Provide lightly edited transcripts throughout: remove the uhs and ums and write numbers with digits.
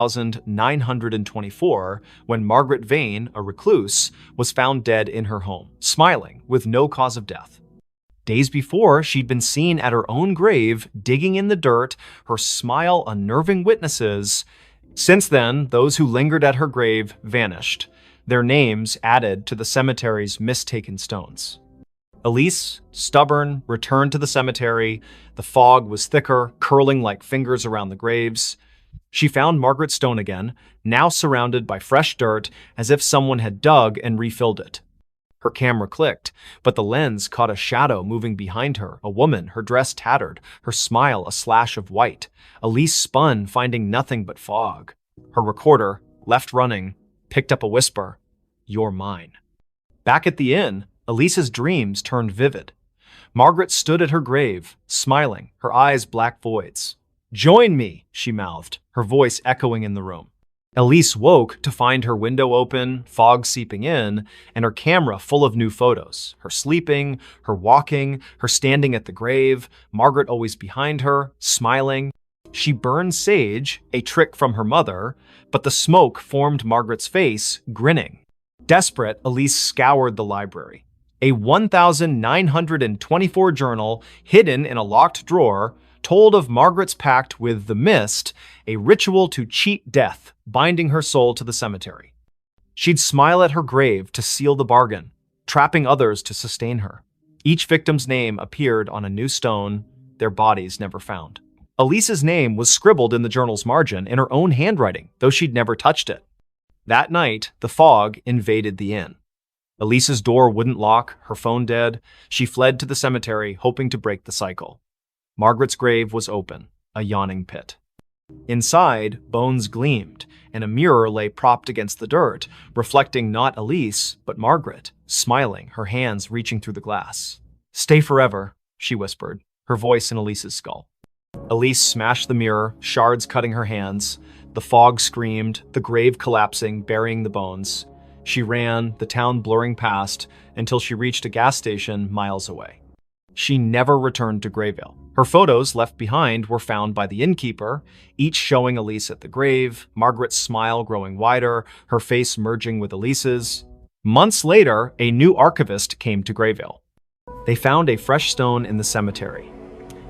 1924, when Margaret Vane, a recluse, was found dead in her home, smiling, with no cause of death. Days before, she'd been seen at her own grave, digging in the dirt, her smile unnerving witnesses. Since then, those who lingered at her grave vanished, their names added to the cemetery's mistaken stones. Elise, stubborn, returned to the cemetery. The fog was thicker, curling like fingers around the graves. She found Margaret's stone again, now surrounded by fresh dirt, as if someone had dug and refilled it. Her camera clicked, but the lens caught a shadow moving behind her, a woman, her dress tattered, her smile a slash of white. Elise spun, finding nothing but fog. Her recorder, left running, picked up a whisper, "You're mine." Back at the inn, Elise's dreams turned vivid. Margaret stood at her grave, smiling, her eyes black voids. "Join me," she mouthed, her voice echoing in the room. Elise woke to find her window open, fog seeping in, and her camera full of new photos. Her sleeping, her walking, her standing at the grave, Margaret always behind her, smiling. She burned sage, a trick from her mother, but the smoke formed Margaret's face, grinning. Desperate, Elise scoured the library. A 1924 journal, hidden in a locked drawer, told of Margaret's pact with the mist, a ritual to cheat death, binding her soul to the cemetery. She'd smile at her grave to seal the bargain, trapping others to sustain her. Each victim's name appeared on a new stone, their bodies never found. Elise's name was scribbled in the journal's margin in her own handwriting, though she'd never touched it. That night, the fog invaded the inn. Elise's door wouldn't lock, her phone dead. She fled to the cemetery, hoping to break the cycle. Margaret's grave was open, a yawning pit. Inside, bones gleamed, and a mirror lay propped against the dirt, reflecting not Elise, but Margaret, smiling, her hands reaching through the glass. "Stay forever," she whispered, her voice in Elise's skull. Elise smashed the mirror, shards cutting her hands. The fog screamed, the grave collapsing, burying the bones. She ran, the town blurring past, until she reached a gas station miles away. She never returned to Grayville. Her photos left behind were found by the innkeeper, each showing Elise at the grave, Margaret's smile growing wider, her face merging with Elise's. Months later, a new archivist came to Grayville. They found a fresh stone in the cemetery.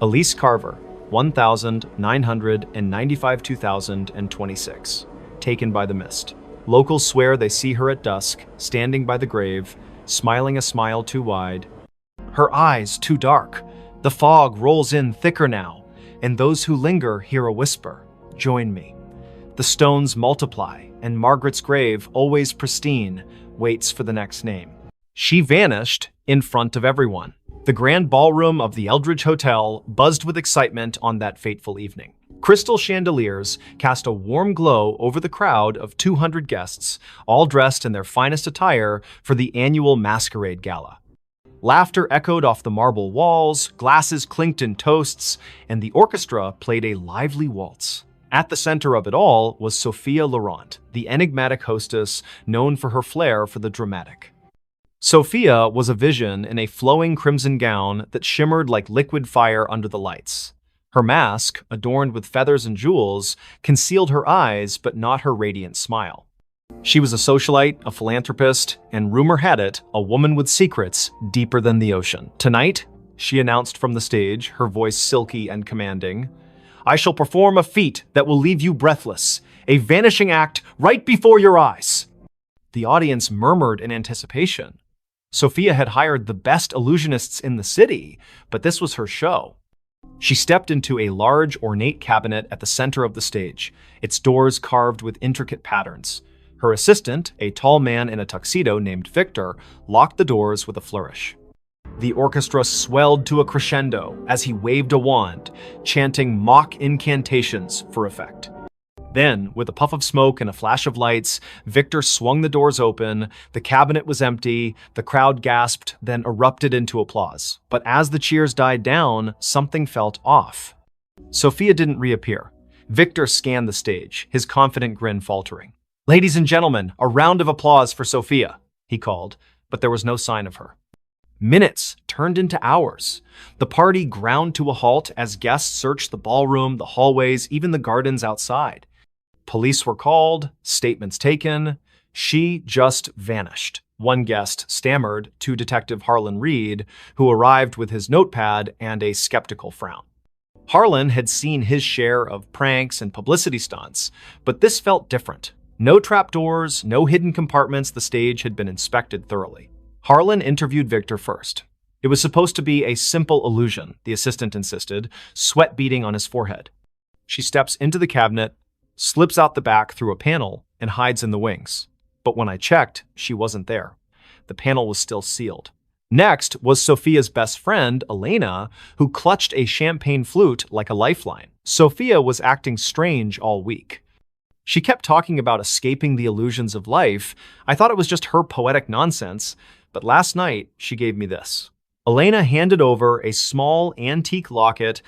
Elise Carver, 1995-2026, taken by the mist. Locals swear they see her at dusk, standing by the grave, smiling a smile too wide. Her eyes too dark. The fog rolls in thicker now, and those who linger hear a whisper, "Join me." The stones multiply, and Margaret's grave, always pristine, waits for the next name. She vanished in front of everyone. The grand ballroom of the Eldridge Hotel buzzed with excitement on that fateful evening. Crystal chandeliers cast a warm glow over the crowd of 200 guests, all dressed in their finest attire for the annual masquerade gala. Laughter echoed off the marble walls, glasses clinked in toasts, and the orchestra played a lively waltz. At the center of it all was Sophia Laurent, the enigmatic hostess known for her flair for the dramatic. Sophia was a vision in a flowing crimson gown that shimmered like liquid fire under the lights. Her mask, adorned with feathers and jewels, concealed her eyes but not her radiant smile. She was a socialite, a philanthropist, and rumor had it, a woman with secrets deeper than the ocean. "Tonight," she announced from the stage, her voice silky and commanding, "I shall perform a feat that will leave you breathless, a vanishing act right before your eyes." The audience murmured in anticipation. Sophia had hired the best illusionists in the city, but this was her show. She stepped into a large, ornate cabinet at the center of the stage, its doors carved with intricate patterns. Her assistant, a tall man in a tuxedo named Victor, locked the doors with a flourish. The orchestra swelled to a crescendo as he waved a wand, chanting mock incantations for effect. Then, with a puff of smoke and a flash of lights, Victor swung the doors open. The cabinet was empty, the crowd gasped, then erupted into applause. But as the cheers died down, something felt off. Sophia didn't reappear. Victor scanned the stage, his confident grin faltering. "Ladies and gentlemen, a round of applause for Sophia," he called, but there was no sign of her. Minutes turned into hours. The party ground to a halt as guests searched the ballroom, the hallways, even the gardens outside. Police were called, statements taken. She just vanished. One guest stammered to Detective Harlan Reed, who arrived with his notepad and a skeptical frown. Harlan had seen his share of pranks and publicity stunts, but this felt different. No trapdoors, no hidden compartments. The stage had been inspected thoroughly. Harlan interviewed Victor first. It was supposed to be a simple illusion, the assistant insisted, sweat beading on his forehead. She steps into the cabinet, slips out the back through a panel, and hides in the wings. But when I checked, she wasn't there. The panel was still sealed. Next was Sophia's best friend, Elena, who clutched a champagne flute like a lifeline. Sophia was acting strange all week. She kept talking about escaping the illusions of life. I thought it was just her poetic nonsense, but last night she gave me this. Elena handed over a small antique locket.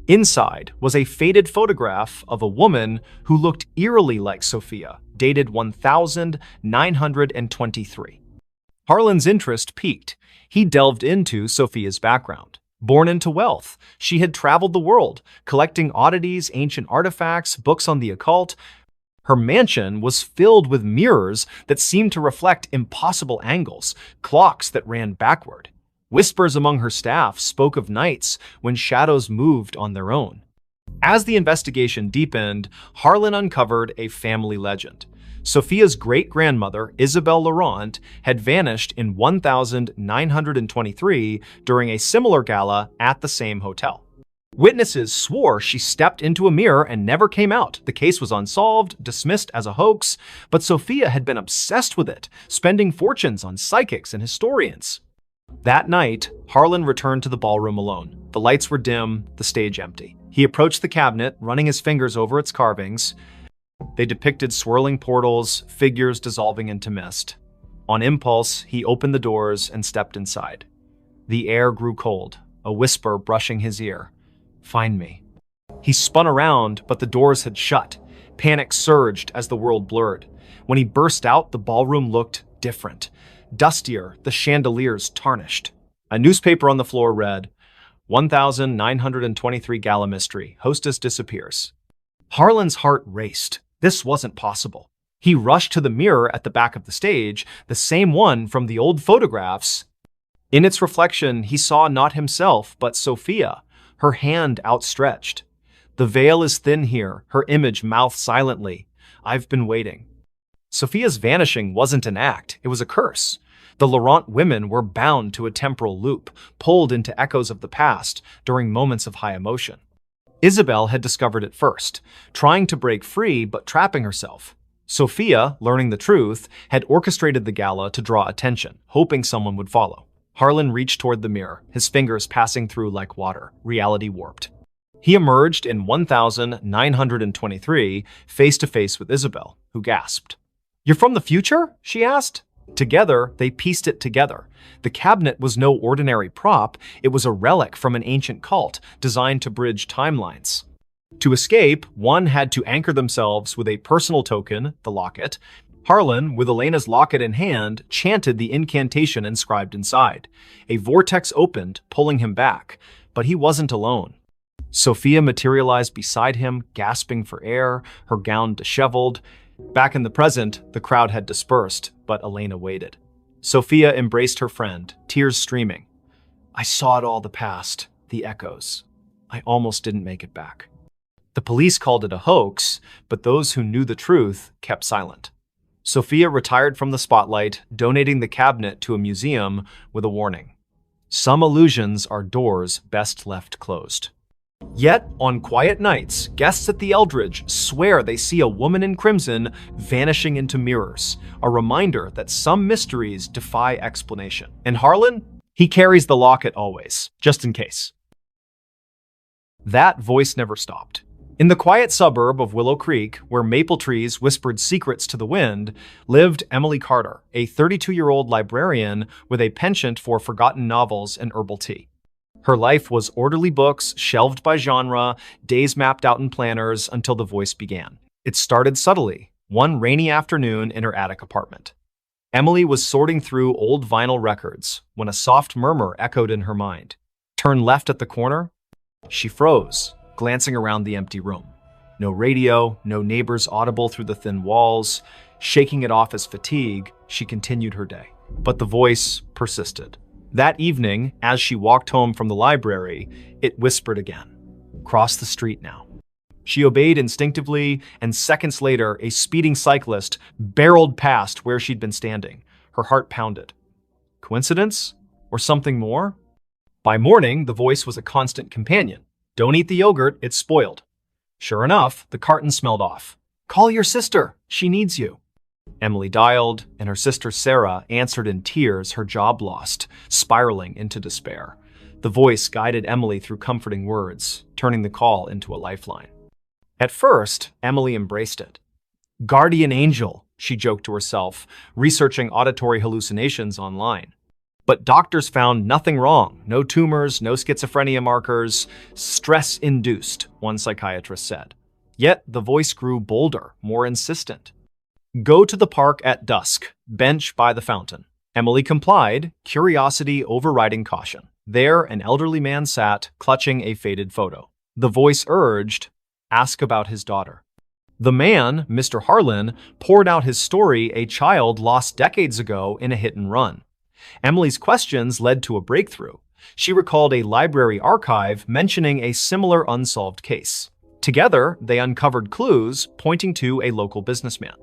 Inside was a faded photograph of a woman who looked eerily like Sophia, dated 1923. Harlan's interest piqued. He delved into Sophia's background. Born into wealth, she had traveled the world, collecting oddities, ancient artifacts, books on the occult. Her mansion was filled with mirrors that seemed to reflect impossible angles, clocks that ran backward. Whispers among her staff spoke of nights when shadows moved on their own. As the investigation deepened, Harlan uncovered a family legend. Sophia's great-grandmother, Isabel Laurent, had vanished in 1923 during a similar gala at the same hotel. Witnesses swore she stepped into a mirror and never came out. The case was unsolved, dismissed as a hoax, but Sophia had been obsessed with it, spending fortunes on psychics and historians. That night, Harlan returned to the ballroom alone. The lights were dim, the stage empty. He approached the cabinet, running his fingers over its carvings. They depicted swirling portals, figures dissolving into mist. On impulse, he opened the doors and stepped inside. The air grew cold, a whisper brushing his ear. "Find me." He spun around, but the doors had shut. Panic surged as the world blurred. When he burst out, the ballroom looked different. Dustier, the chandeliers tarnished. A newspaper on the floor read, 1923 Gala Mystery. Hostess disappears. Harlan's heart raced. This wasn't possible. He rushed to the mirror at the back of the stage, the same one from the old photographs. In its reflection, he saw not himself, but Sophia, her hand outstretched. "The veil is thin here," her image mouthed silently. "I've been waiting." Sophia's vanishing wasn't an act, it was a curse. The Laurent women were bound to a temporal loop, pulled into echoes of the past during moments of high emotion. Isabel had discovered it first, trying to break free but trapping herself. Sophia, learning the truth, had orchestrated the gala to draw attention, hoping someone would follow. Harlan reached toward the mirror, his fingers passing through like water, reality warped. He emerged in 1923, face to face with Isabel, who gasped. "You're from the future?" she asked. Together, they pieced it together. The cabinet was no ordinary prop, it was a relic from an ancient cult designed to bridge timelines. To escape, one had to anchor themselves with a personal token, the locket. Harlan, with Elena's locket in hand, chanted the incantation inscribed inside. A vortex opened, pulling him back, but he wasn't alone. Sophia materialized beside him, gasping for air, her gown disheveled. Back in the present, the crowd had dispersed, but Elena waited. Sophia embraced her friend, tears streaming. "I saw it all, the past, the echoes. I almost didn't make it back." The police called it a hoax, but those who knew the truth kept silent. Sophia retired from the spotlight, donating the cabinet to a museum with a warning. Some illusions are doors best left closed. Yet, on quiet nights, guests at the Eldridge swear they see a woman in crimson vanishing into mirrors, a reminder that some mysteries defy explanation. And Harlan? He carries the locket always, just in case. That voice never stopped. In the quiet suburb of Willow Creek, where maple trees whispered secrets to the wind, lived Emily Carter, a 32-year-old librarian with a penchant for forgotten novels and herbal tea. Her life was orderly books, shelved by genre, days mapped out in planners until the voice began. It started subtly, one rainy afternoon in her attic apartment. Emily was sorting through old vinyl records when a soft murmur echoed in her mind. "Turn left at the corner." She froze, glancing around the empty room. No radio, no neighbors audible through the thin walls. Shaking it off as fatigue, she continued her day. But the voice persisted. That evening, as she walked home from the library, it whispered again. Cross the street now. She obeyed instinctively, and seconds later, a speeding cyclist barreled past where she'd been standing. Her heart pounded. Coincidence? Or something more? By morning, the voice was a constant companion. Don't eat the yogurt, it's spoiled. Sure enough, the carton smelled off. Call your sister, she needs you. Emily dialed, and her sister Sarah answered in tears, her job lost, spiraling into despair. The voice guided Emily through comforting words, turning the call into a lifeline. At first, Emily embraced it. Guardian angel, she joked to herself, researching auditory hallucinations online. But doctors found nothing wrong. No tumors, no schizophrenia markers. Stress-induced, one psychiatrist said. Yet the voice grew bolder, more insistent. Go to the park at dusk, bench by the fountain. Emily complied, curiosity overriding caution. There, an elderly man sat, clutching a faded photo. The voice urged, ask about his daughter. The man, Mr. Harlan, poured out his story, a child lost decades ago in a hit and run. Emily's questions led to a breakthrough. She recalled a library archive mentioning a similar unsolved case. Together, they uncovered clues pointing to a local businessman.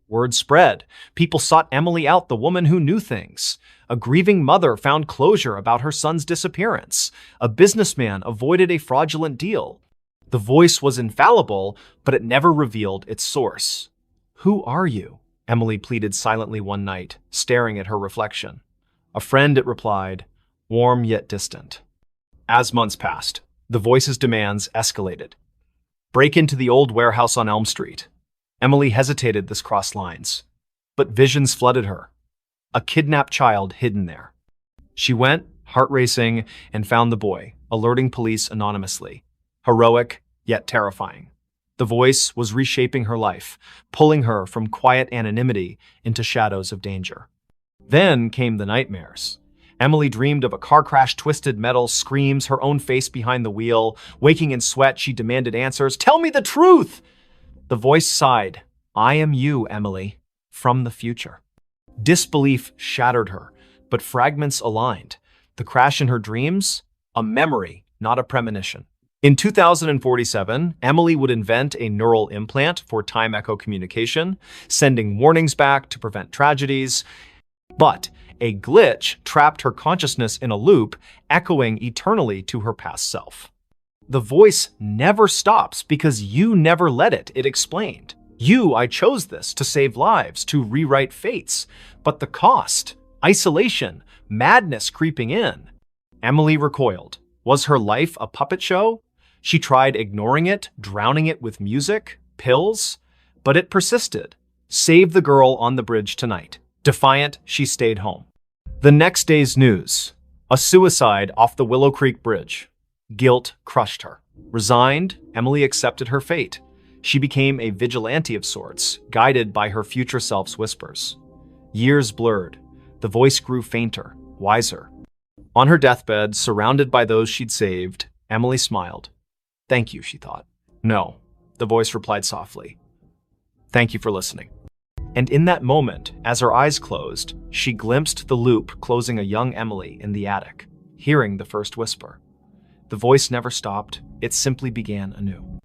Word spread. People sought Emily out, the woman who knew things. A grieving mother found closure about her son's disappearance. A businessman avoided a fraudulent deal. The voice was infallible, but it never revealed its source. Who are you? Emily pleaded silently one night, staring at her reflection. A friend, it replied, warm yet distant. As months passed, the voice's demands escalated. Break into the old warehouse on Elm Street. Emily hesitated this crossed lines, but visions flooded her. A kidnapped child hidden there. She went, heart racing, and found the boy, alerting police anonymously. Heroic, yet terrifying. The voice was reshaping her life, pulling her from quiet anonymity into shadows of danger. Then came the nightmares. Emily dreamed of a car crash, twisted metal, screams, her own face behind the wheel. Waking in sweat, she demanded answers. Tell me the truth! The voice sighed. I am you, Emily, from the future. Disbelief shattered her, but fragments aligned. The crash in her dreams? A memory, not a premonition. In 2047, Emily would invent a neural implant for time echo communication, sending warnings back to prevent tragedies. But a glitch trapped her consciousness in a loop, echoing eternally to her past self. The voice never stops because you never let it, it explained. I chose this to save lives, to rewrite fates. But the cost, isolation, madness creeping in. Emily recoiled. Was her life a puppet show? She tried ignoring it, drowning it with music, pills, but it persisted. Save the girl on the bridge tonight. Defiant, she stayed home. The next day's news. A suicide off the Willow Creek Bridge. Guilt crushed her. Resigned, Emily accepted her fate. She became a vigilante of sorts, guided by her future self's whispers. Years blurred. The voice grew fainter, wiser. On her deathbed, surrounded by those she'd saved, Emily smiled. Thank you, she thought. No, the voice replied softly. Thank you for listening. And in that moment, as her eyes closed, she glimpsed the loop closing a young Emily in the attic, hearing the first whisper. The voice never stopped, it simply began anew.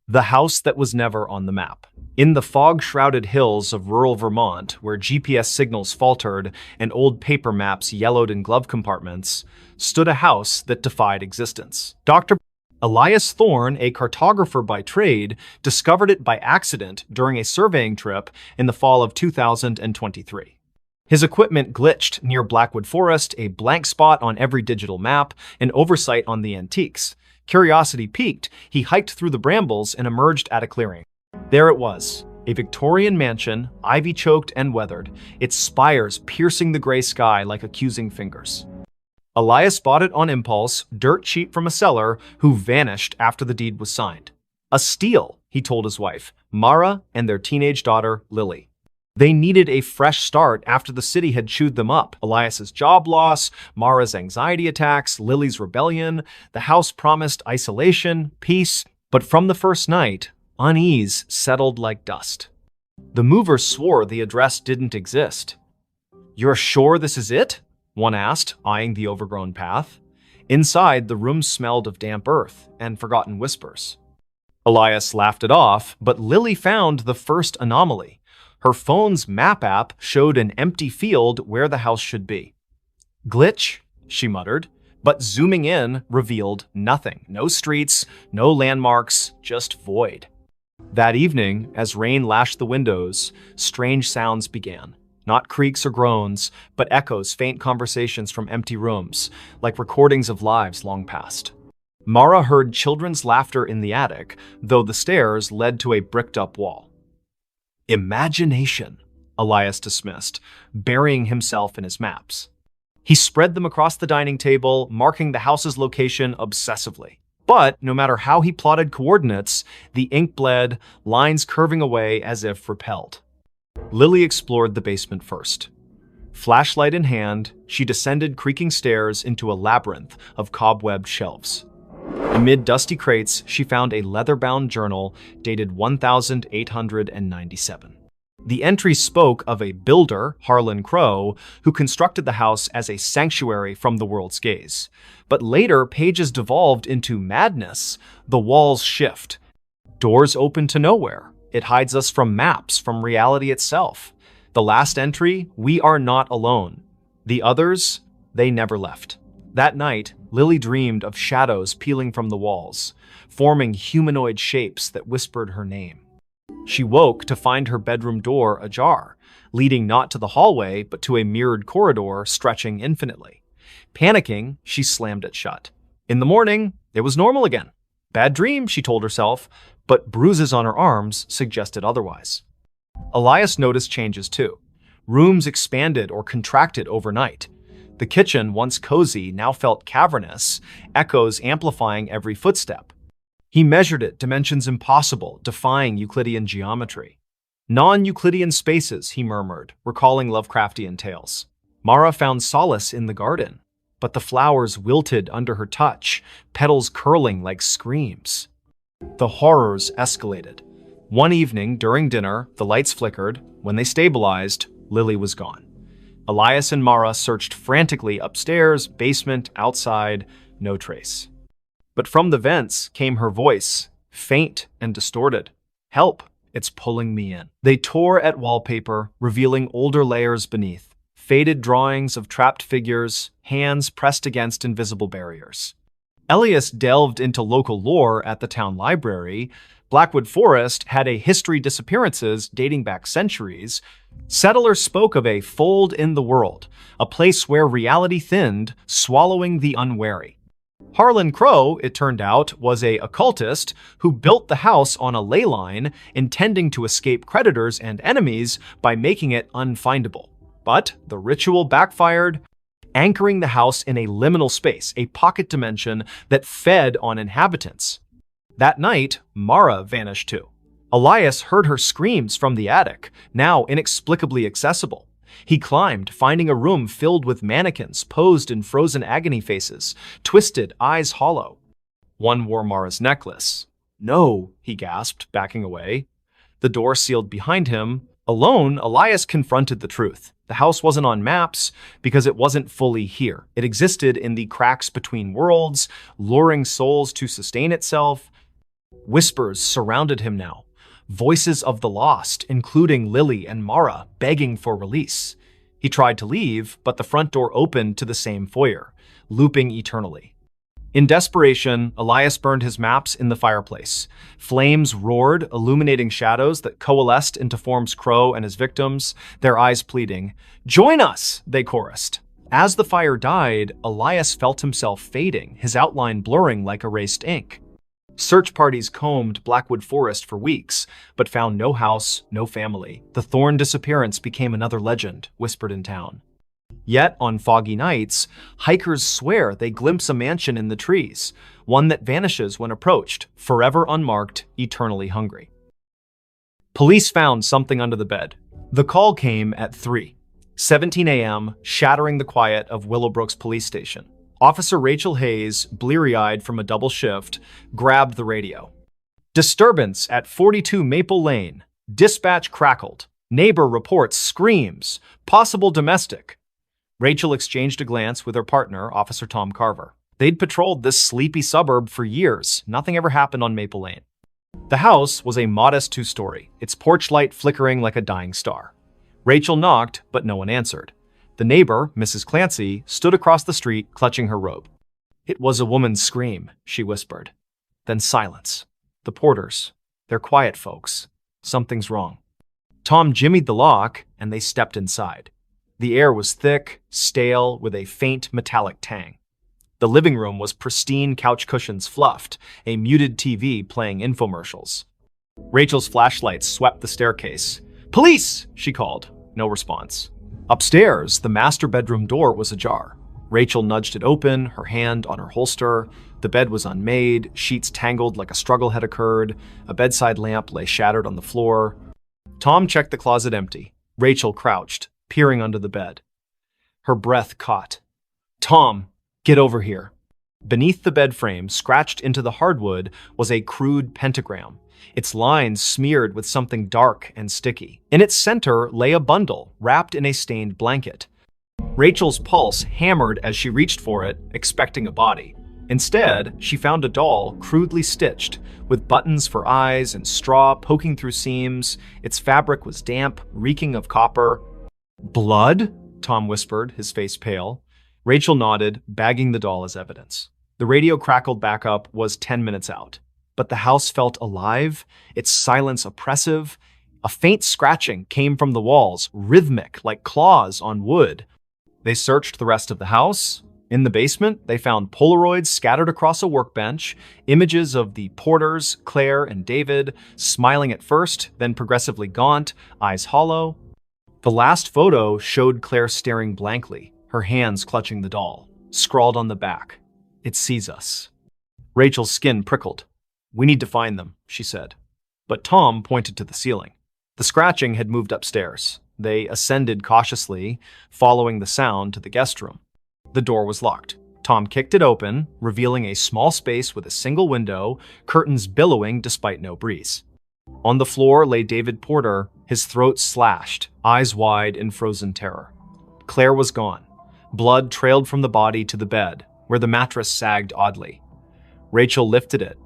The house that was never on the map. In the fog-shrouded hills of rural Vermont, where GPS signals faltered and old paper maps yellowed in glove compartments, stood a house that defied existence. Dr. Elias Thorne, a cartographer by trade, discovered it by accident during a surveying trip in the fall of 2023. His equipment glitched near Blackwood Forest, a blank spot on every digital map, an oversight on the antiques. Curiosity piqued, he hiked through the brambles and emerged at a clearing. There it was, a Victorian mansion, ivy-choked and weathered, its spires piercing the gray sky like accusing fingers. Elias bought it on impulse, dirt cheap from a seller who vanished after the deed was signed. A steal, he told his wife, Mara, and their teenage daughter, Lily. They needed a fresh start after the city had chewed them up. Elias's job loss, Mara's anxiety attacks, Lily's rebellion. The house promised isolation, peace, But from the first night, unease settled like dust. The movers swore the address didn't exist. "You're sure this is it?" one asked, eyeing the overgrown path. Inside, the room smelled of damp earth and forgotten whispers. Elias laughed it off, but Lily found the first anomaly. Her phone's map app showed an empty field where the house should be. "Glitch," she muttered, but zooming in revealed nothing. No streets, no landmarks, just void. That evening, as rain lashed the windows, strange sounds began. Not creaks or groans, but echoes, faint conversations from empty rooms, like recordings of lives long past. Mara heard children's laughter in the attic, though the stairs led to a bricked-up wall. "Imagination," Elias dismissed, burying himself in his maps. He spread them across the dining table, marking the house's location obsessively. But no matter how he plotted coordinates, the ink bled, lines curving away as if repelled. Lily explored the basement first. Flashlight in hand, she descended creaking stairs into a labyrinth of cobwebbed shelves. Amid dusty crates, she found a leather-bound journal dated 1897. The entry spoke of a builder, Harlan Crow, who constructed the house as a sanctuary from the world's gaze. But later, pages devolved into madness. The walls shift. Doors open to nowhere. It hides us from maps, from reality itself. The last entry, "We are not alone." The others, they never left. That night, Lily dreamed of shadows peeling from the walls, forming humanoid shapes that whispered her name. She woke to find her bedroom door ajar, leading not to the hallway, but to a mirrored corridor stretching infinitely. Panicking, she slammed it shut. In the morning, it was normal again. Bad dream, she told herself, but bruises on her arms suggested otherwise. Elias noticed changes too. Rooms expanded or contracted overnight. The kitchen, once cozy, now felt cavernous, echoes amplifying every footstep. He measured it, dimensions impossible, defying Euclidean geometry. "Non-Euclidean spaces," he murmured, recalling Lovecraftian tales. Mara found solace in the garden, but the flowers wilted under her touch, petals curling like screams. The horrors escalated. One evening, during dinner, the lights flickered. When they stabilized, Lily was gone. Elias and Mara searched frantically upstairs, basement, outside, no trace. But from the vents came her voice, faint and distorted. "Help, it's pulling me in." They tore at wallpaper, revealing older layers beneath. Faded drawings of trapped figures, hands pressed against invisible barriers. Elias delved into local lore at the town library. Blackwood Forest had a history of disappearances dating back centuries. Settlers spoke of a fold in the world, a place where reality thinned, swallowing the unwary. Harlan Crow, it turned out, was an occultist who built the house on a ley line, intending to escape predators and enemies by making it unfindable. But the ritual backfired, anchoring the house in a liminal space, a pocket dimension that fed on inhabitants. That night, Mara vanished too. Elias heard her screams from the attic, now inexplicably accessible. He climbed, finding a room filled with mannequins posed in frozen agony faces, twisted, eyes hollow. One wore Mara's necklace. "No," he gasped, backing away. The door sealed behind him. Alone, Elias confronted the truth. The house wasn't on maps because it wasn't fully here. It existed in the cracks between worlds, luring souls to sustain itself. Whispers surrounded him now. Voices of the lost, including Lily and Mara, begging for release. He tried to leave, but the front door opened to the same foyer, looping eternally. In desperation, Elias burned his maps in the fireplace. Flames roared, illuminating shadows that coalesced into forms Crow and his victims, their eyes pleading. "Join us!" they chorused. As the fire died, Elias felt himself fading, his outline blurring like erased ink. Search parties combed Blackwood Forest for weeks, but found no house, no family. The Thorn disappearance became another legend, whispered in town. Yet, on foggy nights, hikers swear they glimpse a mansion in the trees, one that vanishes when approached, forever unmarked, eternally hungry. Police found something under the bed. The call came at 3:17 a.m., shattering the quiet of Willowbrook's police station. Officer Rachel Hayes, bleary-eyed from a double shift, grabbed the radio. Disturbance at 42 Maple Lane. Dispatch crackled. Neighbor reports screams. Possible domestic. Rachel exchanged a glance with her partner, Officer Tom Carver. They'd patrolled this sleepy suburb for years. Nothing ever happened on Maple Lane. The house was a modest two-story, its porch light flickering like a dying star. Rachel knocked, but no one answered. The neighbor, Mrs. Clancy, stood across the street, clutching her robe. "It was a woman's scream," she whispered. Then silence. The porters. They're quiet folks. Something's wrong. Tom jimmied the lock, and they stepped inside. The air was thick, stale, with a faint metallic tang. The living room was pristine, couch cushions fluffed, a muted TV playing infomercials. Rachel's flashlight swept the staircase. "Police!" she called. No response. Upstairs, the master bedroom door was ajar. Rachel nudged it open, her hand on her holster. The bed was unmade, sheets tangled like a struggle had occurred. A bedside lamp lay shattered on the floor. Tom checked the closet empty. Rachel crouched, peering under the bed. Her breath caught. "Tom, get over here." Beneath the bed frame, scratched into the hardwood, was a crude pentagram, its lines smeared with something dark and sticky. In its center lay a bundle, wrapped in a stained blanket. Rachel's pulse hammered as she reached for it, expecting a body. Instead, she found a doll crudely stitched, with buttons for eyes and straw poking through seams. Its fabric was damp, reeking of copper. "Blood?" Tom whispered, his face pale. Rachel nodded, bagging the doll as evidence. The radio crackled back up, was 10 minutes out. But the house felt alive, its silence oppressive. A faint scratching came from the walls, rhythmic like claws on wood. They searched the rest of the house. In the basement, they found Polaroids scattered across a workbench, images of the porters, Claire and David, smiling at first, then progressively gaunt, eyes hollow. The last photo showed Claire staring blankly, her hands clutching the doll. Scrawled on the back, "It sees us." Rachel's skin prickled. "We need to find them," she said. But Tom pointed to the ceiling. The scratching had moved upstairs. They ascended cautiously, following the sound to the guest room. The door was locked. Tom kicked it open, revealing a small space with a single window, curtains billowing despite no breeze. On the floor lay David Porter, his throat slashed, eyes wide in frozen terror. Claire was gone. Blood trailed from the body to the bed, where the mattress sagged oddly. Rachel lifted it.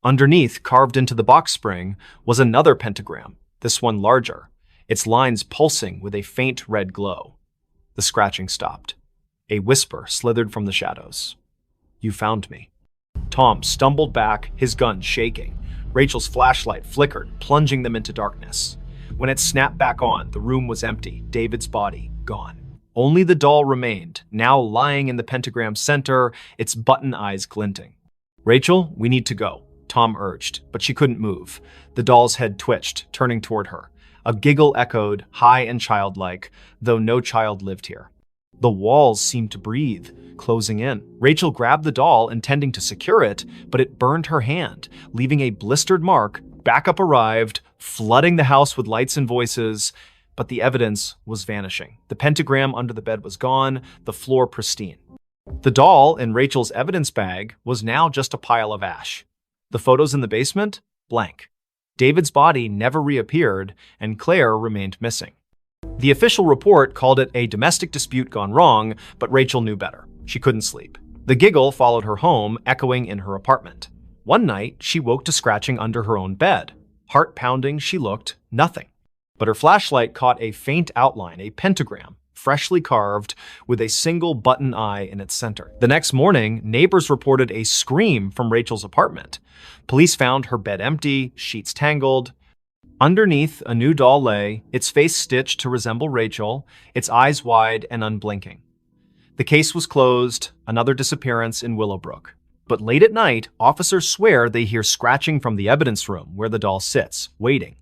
Underneath, carved into the box spring, was another pentagram, this one larger, its lines pulsing with a faint red glow. The scratching stopped. A whisper slithered from the shadows. "You found me." Tom stumbled back, his gun shaking. Rachel's flashlight flickered, plunging them into darkness. When it snapped back on, the room was empty, David's body gone. Only the doll remained, now lying in the pentagram's center, its button eyes glinting. "Rachel, we need to go," Tom urged, but she couldn't move. The doll's head twitched, turning toward her. A giggle echoed, high and childlike, though no child lived here. The walls seemed to breathe, closing in. Rachel grabbed the doll, intending to secure it, but it burned her hand, leaving a blistered mark. Backup arrived, flooding the house with lights and voices, but the evidence was vanishing. The pentagram under the bed was gone, the floor pristine. The doll in Rachel's evidence bag was now just a pile of ash. The photos in the basement? Blank. David's body never reappeared, and Claire remained missing. The official report called it a domestic dispute gone wrong, but Rachel knew better. She couldn't sleep. The giggle followed her home, echoing in her apartment. One night, she woke to scratching under her own bed. Heart pounding, she looked, nothing. But her flashlight caught a faint outline, a pentagram, freshly carved, with a single button eye in its center. The next morning, neighbors reported a scream from Rachel's apartment. Police found her bed empty, sheets tangled. Underneath, a new doll lay, its face stitched to resemble Rachel, its eyes wide and unblinking. The case was closed, another disappearance in Willowbrook. But late at night, officers swear they hear scratching from the evidence room where the doll sits, waiting.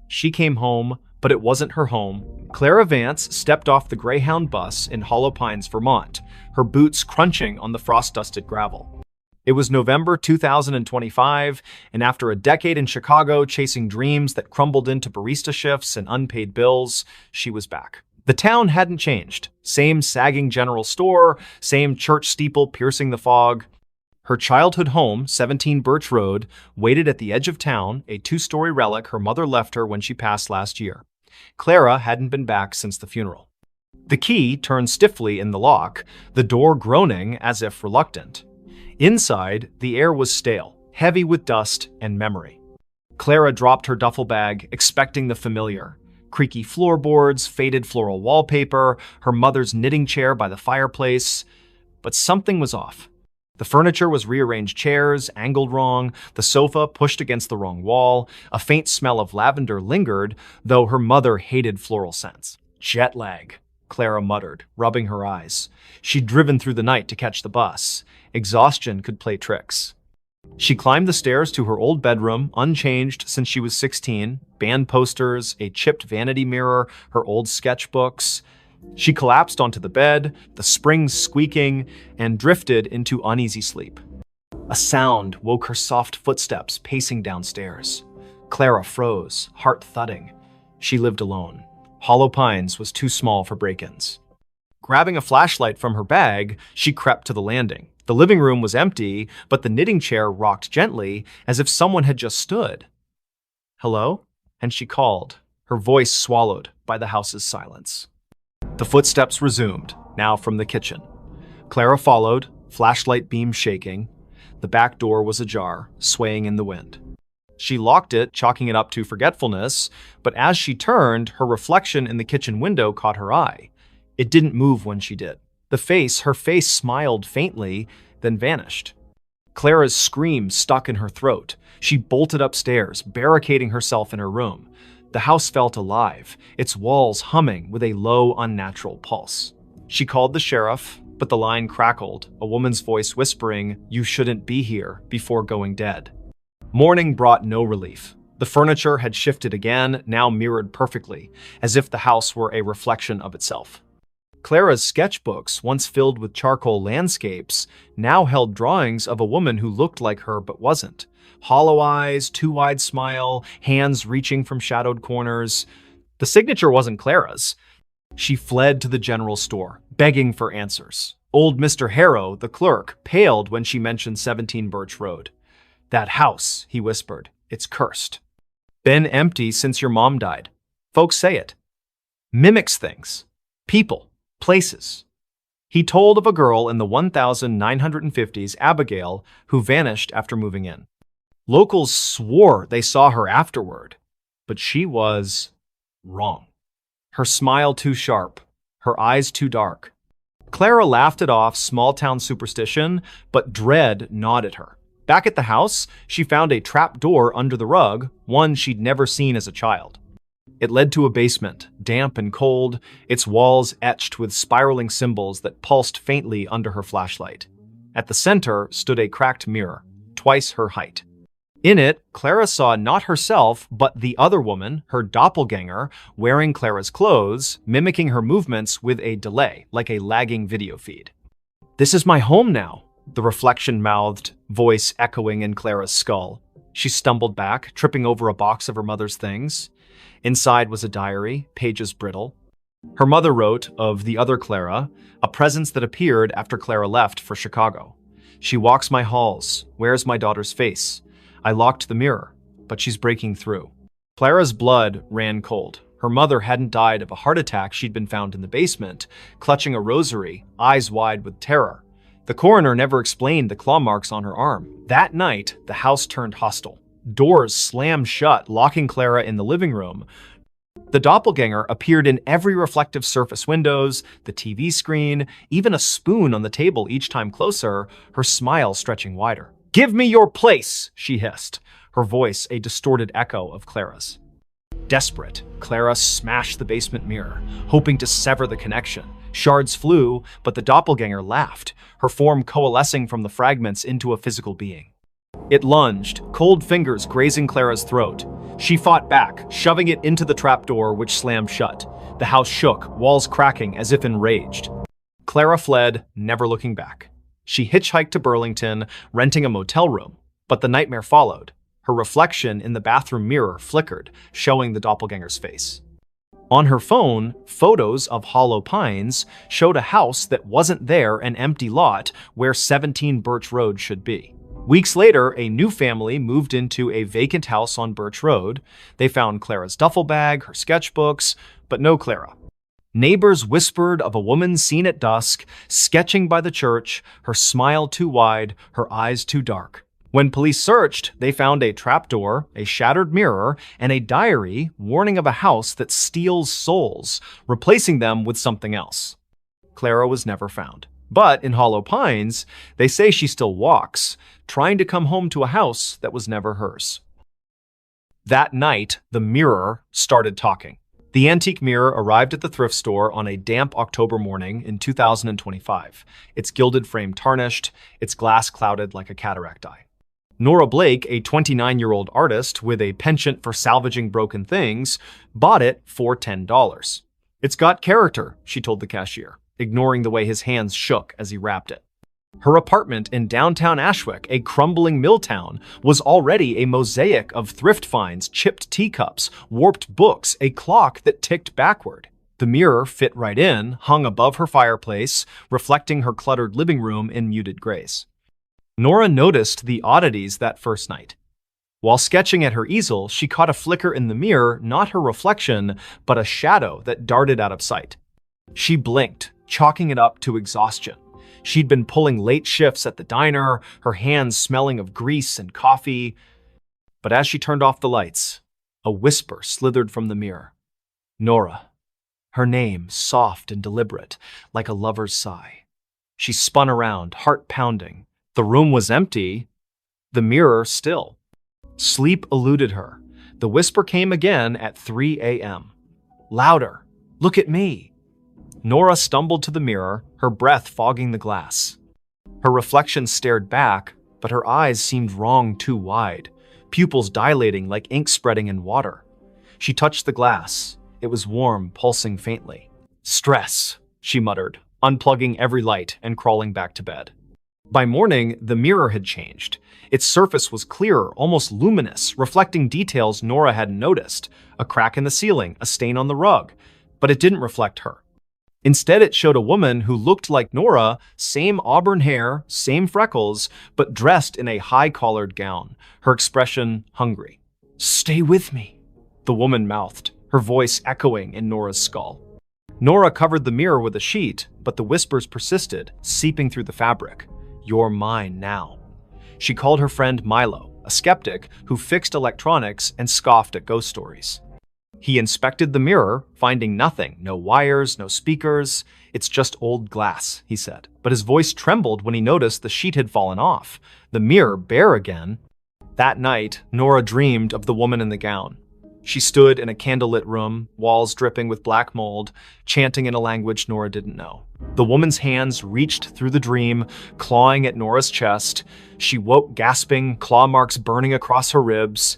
She came home, but it wasn't her home. Clara Vance stepped off the Greyhound bus in Hollow Pines, Vermont, her boots crunching on the frost-dusted gravel. It was November 2025, and after a decade in Chicago chasing dreams that crumbled into barista shifts and unpaid bills, she was back. The town hadn't changed. Same sagging general store, same church steeple piercing the fog. Her childhood home, 17 Birch Road, waited at the edge of town, a two-story relic her mother left her when she passed last year. Clara hadn't been back since the funeral. The key turned stiffly in the lock, the door groaning as if reluctant. Inside, the air was stale, heavy with dust and memory. Clara dropped her duffel bag, expecting the familiar. Creaky floorboards, faded floral wallpaper, her mother's knitting chair by the fireplace. But something was off. The furniture was rearranged chairs, angled wrong, the sofa pushed against the wrong wall. A faint smell of lavender lingered, though her mother hated floral scents. Jet lag, Clara muttered, rubbing her eyes. She'd driven through the night to catch the bus. Exhaustion could play tricks. She climbed the stairs to her old bedroom, unchanged since she was 16, band posters, a chipped vanity mirror, her old sketchbooks. She collapsed onto the bed, the springs squeaking, and drifted into uneasy sleep. A sound woke her soft footsteps pacing downstairs. Clara froze, heart thudding. She lived alone. Hollow Pines was too small for break-ins. Grabbing a flashlight from her bag, she crept to the landing. The living room was empty, but the knitting chair rocked gently, as if someone had just stood. "Hello?" And she called, her voice swallowed by the house's silence. The footsteps resumed, now from the kitchen. Clara followed, flashlight beam shaking. The back door was ajar, swaying in the wind. She locked it, chalking it up to forgetfulness, but as she turned, her reflection in the kitchen window caught her eye. It didn't move when she did. Her face smiled faintly, then vanished. Clara's scream stuck in her throat. She bolted upstairs, barricading herself in her room. The house felt alive, its walls humming with a low, unnatural pulse. She called the sheriff, but the line crackled, a woman's voice whispering, "You shouldn't be here," before going dead. Morning brought no relief. The furniture had shifted again, now mirrored perfectly, as if the house were a reflection of itself. Clara's sketchbooks, once filled with charcoal landscapes, now held drawings of a woman who looked like her but wasn't. Hollow eyes, too wide smile, hands reaching from shadowed corners. The signature wasn't Clara's. She fled to the general store, begging for answers. Old Mr. Harrow, the clerk, paled when she mentioned 17 Birch Road. "That house," he whispered, "it's cursed. Been empty since your mom died. Folks say it. Mimics things. People. Places." He told of a girl in the 1950s, Abigail, who vanished after moving in. Locals swore they saw her afterward, but she was wrong. Her smile too sharp, her eyes too dark. Clara laughed it off small-town superstition, but dread gnawed at her. Back at the house, she found a trap door under the rug, one she'd never seen as a child. It led to a basement, damp and cold, its walls etched with spiraling symbols that pulsed faintly under her flashlight. At the center stood a cracked mirror, twice her height. In it, Clara saw not herself, but the other woman, her doppelganger, wearing Clara's clothes, mimicking her movements with a delay, like a lagging video feed. "This is my home now," the reflection-mouthed, voice echoing in Clara's skull. She stumbled back, tripping over a box of her mother's things. Inside was a diary, pages brittle. Her mother wrote of the other Clara, a presence that appeared after Clara left for Chicago. "She walks my halls, wears my daughter's face. I locked the mirror, but she's breaking through." Clara's blood ran cold. Her mother hadn't died of a heart attack. She'd been found in the basement, clutching a rosary, eyes wide with terror. The coroner never explained the claw marks on her arm. That night, the house turned hostile. Doors slammed shut, locking Clara in the living room. The doppelganger appeared in every reflective surface: windows, the TV screen, even a spoon on the table each time closer, her smile stretching wider. "Give me your place," she hissed, her voice a distorted echo of Clara's. Desperate, Clara smashed the basement mirror, hoping to sever the connection. Shards flew, but the doppelganger laughed, her form coalescing from the fragments into a physical being. It lunged, cold fingers grazing Clara's throat. She fought back, shoving it into the trapdoor, which slammed shut. The house shook, walls cracking as if enraged. Clara fled, never looking back. She hitchhiked to Burlington, renting a motel room. But the nightmare followed. Her reflection in the bathroom mirror flickered, showing the doppelganger's face. On her phone, photos of Hollow Pines showed a house that wasn't there, an empty lot where 17 Birch Road should be. Weeks later, a new family moved into a vacant house on Birch Road. They found Clara's duffel bag, her sketchbooks, but no Clara. Neighbors whispered of a woman seen at dusk, sketching by the church, her smile too wide, her eyes too dark. When police searched, they found a trapdoor, a shattered mirror, and a diary warning of a house that steals souls, replacing them with something else. Clara was never found. But in Hollow Pines, they say she still walks, trying to come home to a house that was never hers. That night, the mirror started talking. The antique mirror arrived at the thrift store on a damp October morning in 2025, its gilded frame tarnished, its glass clouded like a cataract eye. Nora Blake, a 29-year-old artist with a penchant for salvaging broken things, bought it for $10. "It's got character," she told the cashier, ignoring the way his hands shook as he wrapped it. Her apartment in downtown Ashwick, a crumbling mill town, was already a mosaic of thrift finds, chipped teacups, warped books, a clock that ticked backward. The mirror fit right in, hung above her fireplace, reflecting her cluttered living room in muted grays. Nora noticed the oddities that first night. While sketching at her easel, she caught a flicker in the mirror, not her reflection, but a shadow that darted out of sight. She blinked, chalking it up to exhaustion. She'd been pulling late shifts at the diner, her hands smelling of grease and coffee. But as she turned off the lights, a whisper slithered from the mirror. Nora. Her name, soft and deliberate, like a lover's sigh. She spun around, heart pounding. The room was empty, the mirror still. Sleep eluded her. The whisper came again at 3 a.m. Louder. Look at me. Nora stumbled to the mirror, her breath fogging the glass. Her reflection stared back, but her eyes seemed wrong too wide, pupils dilating like ink spreading in water. She touched the glass. It was warm, pulsing faintly. Stress, she muttered, unplugging every light and crawling back to bed. By morning, the mirror had changed. Its surface was clearer, almost luminous, reflecting details Nora hadn't noticed. A crack in the ceiling, a stain on the rug. But it didn't reflect her. Instead, it showed a woman who looked like Nora, same auburn hair, same freckles, but dressed in a high-collared gown, her expression hungry. "Stay with me," the woman mouthed, her voice echoing in Nora's skull. Nora covered the mirror with a sheet, but the whispers persisted, seeping through the fabric. "You're mine now." She called her friend Milo, a skeptic who fixed electronics and scoffed at ghost stories. He inspected the mirror, finding nothing, no wires, no speakers. "It's just old glass," he said. But his voice trembled when he noticed the sheet had fallen off, the mirror bare again. That night, Nora dreamed of the woman in the gown. She stood in a candlelit room, walls dripping with black mold, chanting in a language Nora didn't know. The woman's hands reached through the dream, clawing at Nora's chest. She woke gasping, claw marks burning across her ribs.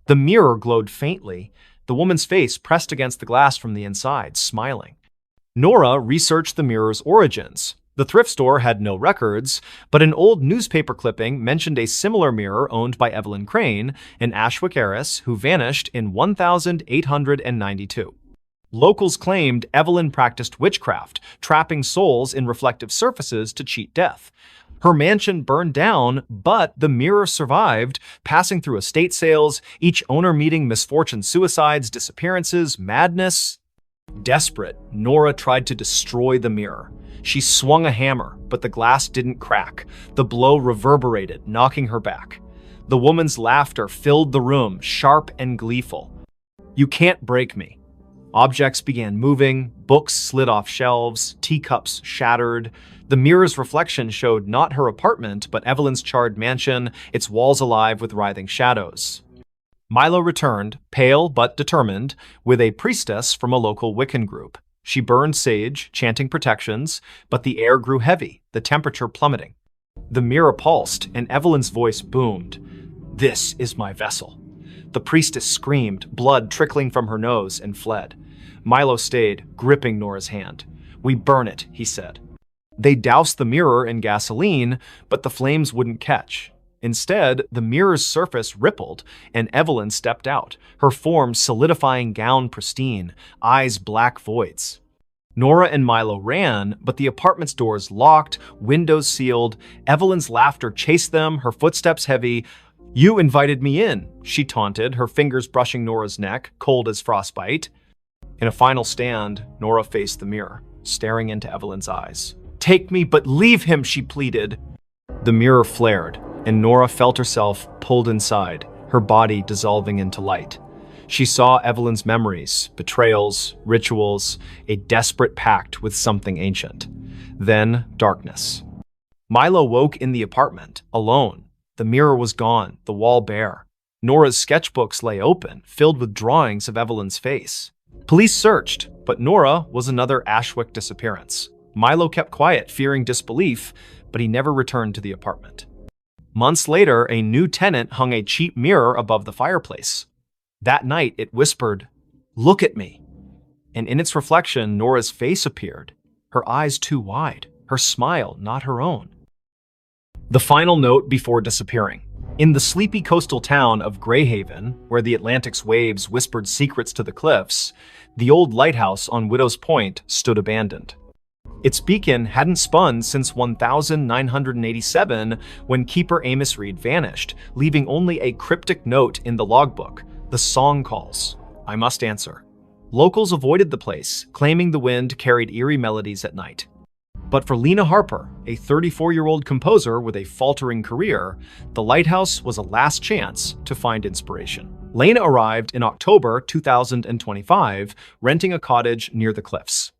The mirror glowed faintly, the woman's face pressed against the glass from the inside, smiling. Nora researched the mirror's origins. The thrift store had no records, but an old newspaper clipping mentioned a similar mirror owned by Evelyn Crane, an Ashwick heiress who vanished in 1892. Locals claimed Evelyn practiced witchcraft, trapping souls in reflective surfaces to cheat death. Her mansion burned down, but the mirror survived, passing through estate sales, each owner meeting misfortune, suicides, disappearances, madness. Desperate, Nora tried to destroy the mirror. She swung a hammer, but the glass didn't crack. The blow reverberated, knocking her back. The woman's laughter filled the room, sharp and gleeful. "You can't break me." Objects began moving, books slid off shelves, teacups shattered. The mirror's reflection showed not her apartment, but Evelyn's charred mansion, its walls alive with writhing shadows. Milo returned, pale but determined, with a priestess from a local Wiccan group. She burned sage, chanting protections, but the air grew heavy, the temperature plummeting. The mirror pulsed, and Evelyn's voice boomed. "This is my vessel." The priestess screamed, blood trickling from her nose, and fled. Milo stayed, gripping Nora's hand. "We burn it," he said. They doused the mirror in gasoline, but the flames wouldn't catch. Instead, the mirror's surface rippled, and Evelyn stepped out, her form solidifying, gown pristine, eyes black voids. Nora and Milo ran, but the apartment's doors locked, windows sealed. Evelyn's laughter chased them, her footsteps heavy. "You invited me in," she taunted, her fingers brushing Nora's neck, cold as frostbite. In a final stand, Nora faced the mirror, staring into Evelyn's eyes. "Take me, but leave him," she pleaded. The mirror flared, and Nora felt herself pulled inside, her body dissolving into light. She saw Evelyn's memories, betrayals, rituals, a desperate pact with something ancient. Then, darkness. Milo woke in the apartment, alone. The mirror was gone, the wall bare. Nora's sketchbooks lay open, filled with drawings of Evelyn's face. Police searched, but Nora was another Ashwick disappearance. Milo kept quiet, fearing disbelief, but he never returned to the apartment. Months later, a new tenant hung a cheap mirror above the fireplace. That night, it whispered, "Look at me." And in its reflection, Nora's face appeared, her eyes too wide, her smile not her own. The final note before disappearing. In the sleepy coastal town of Greyhaven, where the Atlantic's waves whispered secrets to the cliffs, the old lighthouse on Widow's Point stood abandoned. Its beacon hadn't spun since 1987, when keeper Amos Reed vanished, leaving only a cryptic note in the logbook. The song calls. I must answer. Locals avoided the place, claiming the wind carried eerie melodies at night. But for Lena Harper, a 34-year-old composer with a faltering career, the lighthouse was a last chance to find inspiration. Lena arrived in October 2025, renting a cottage near the cliffs.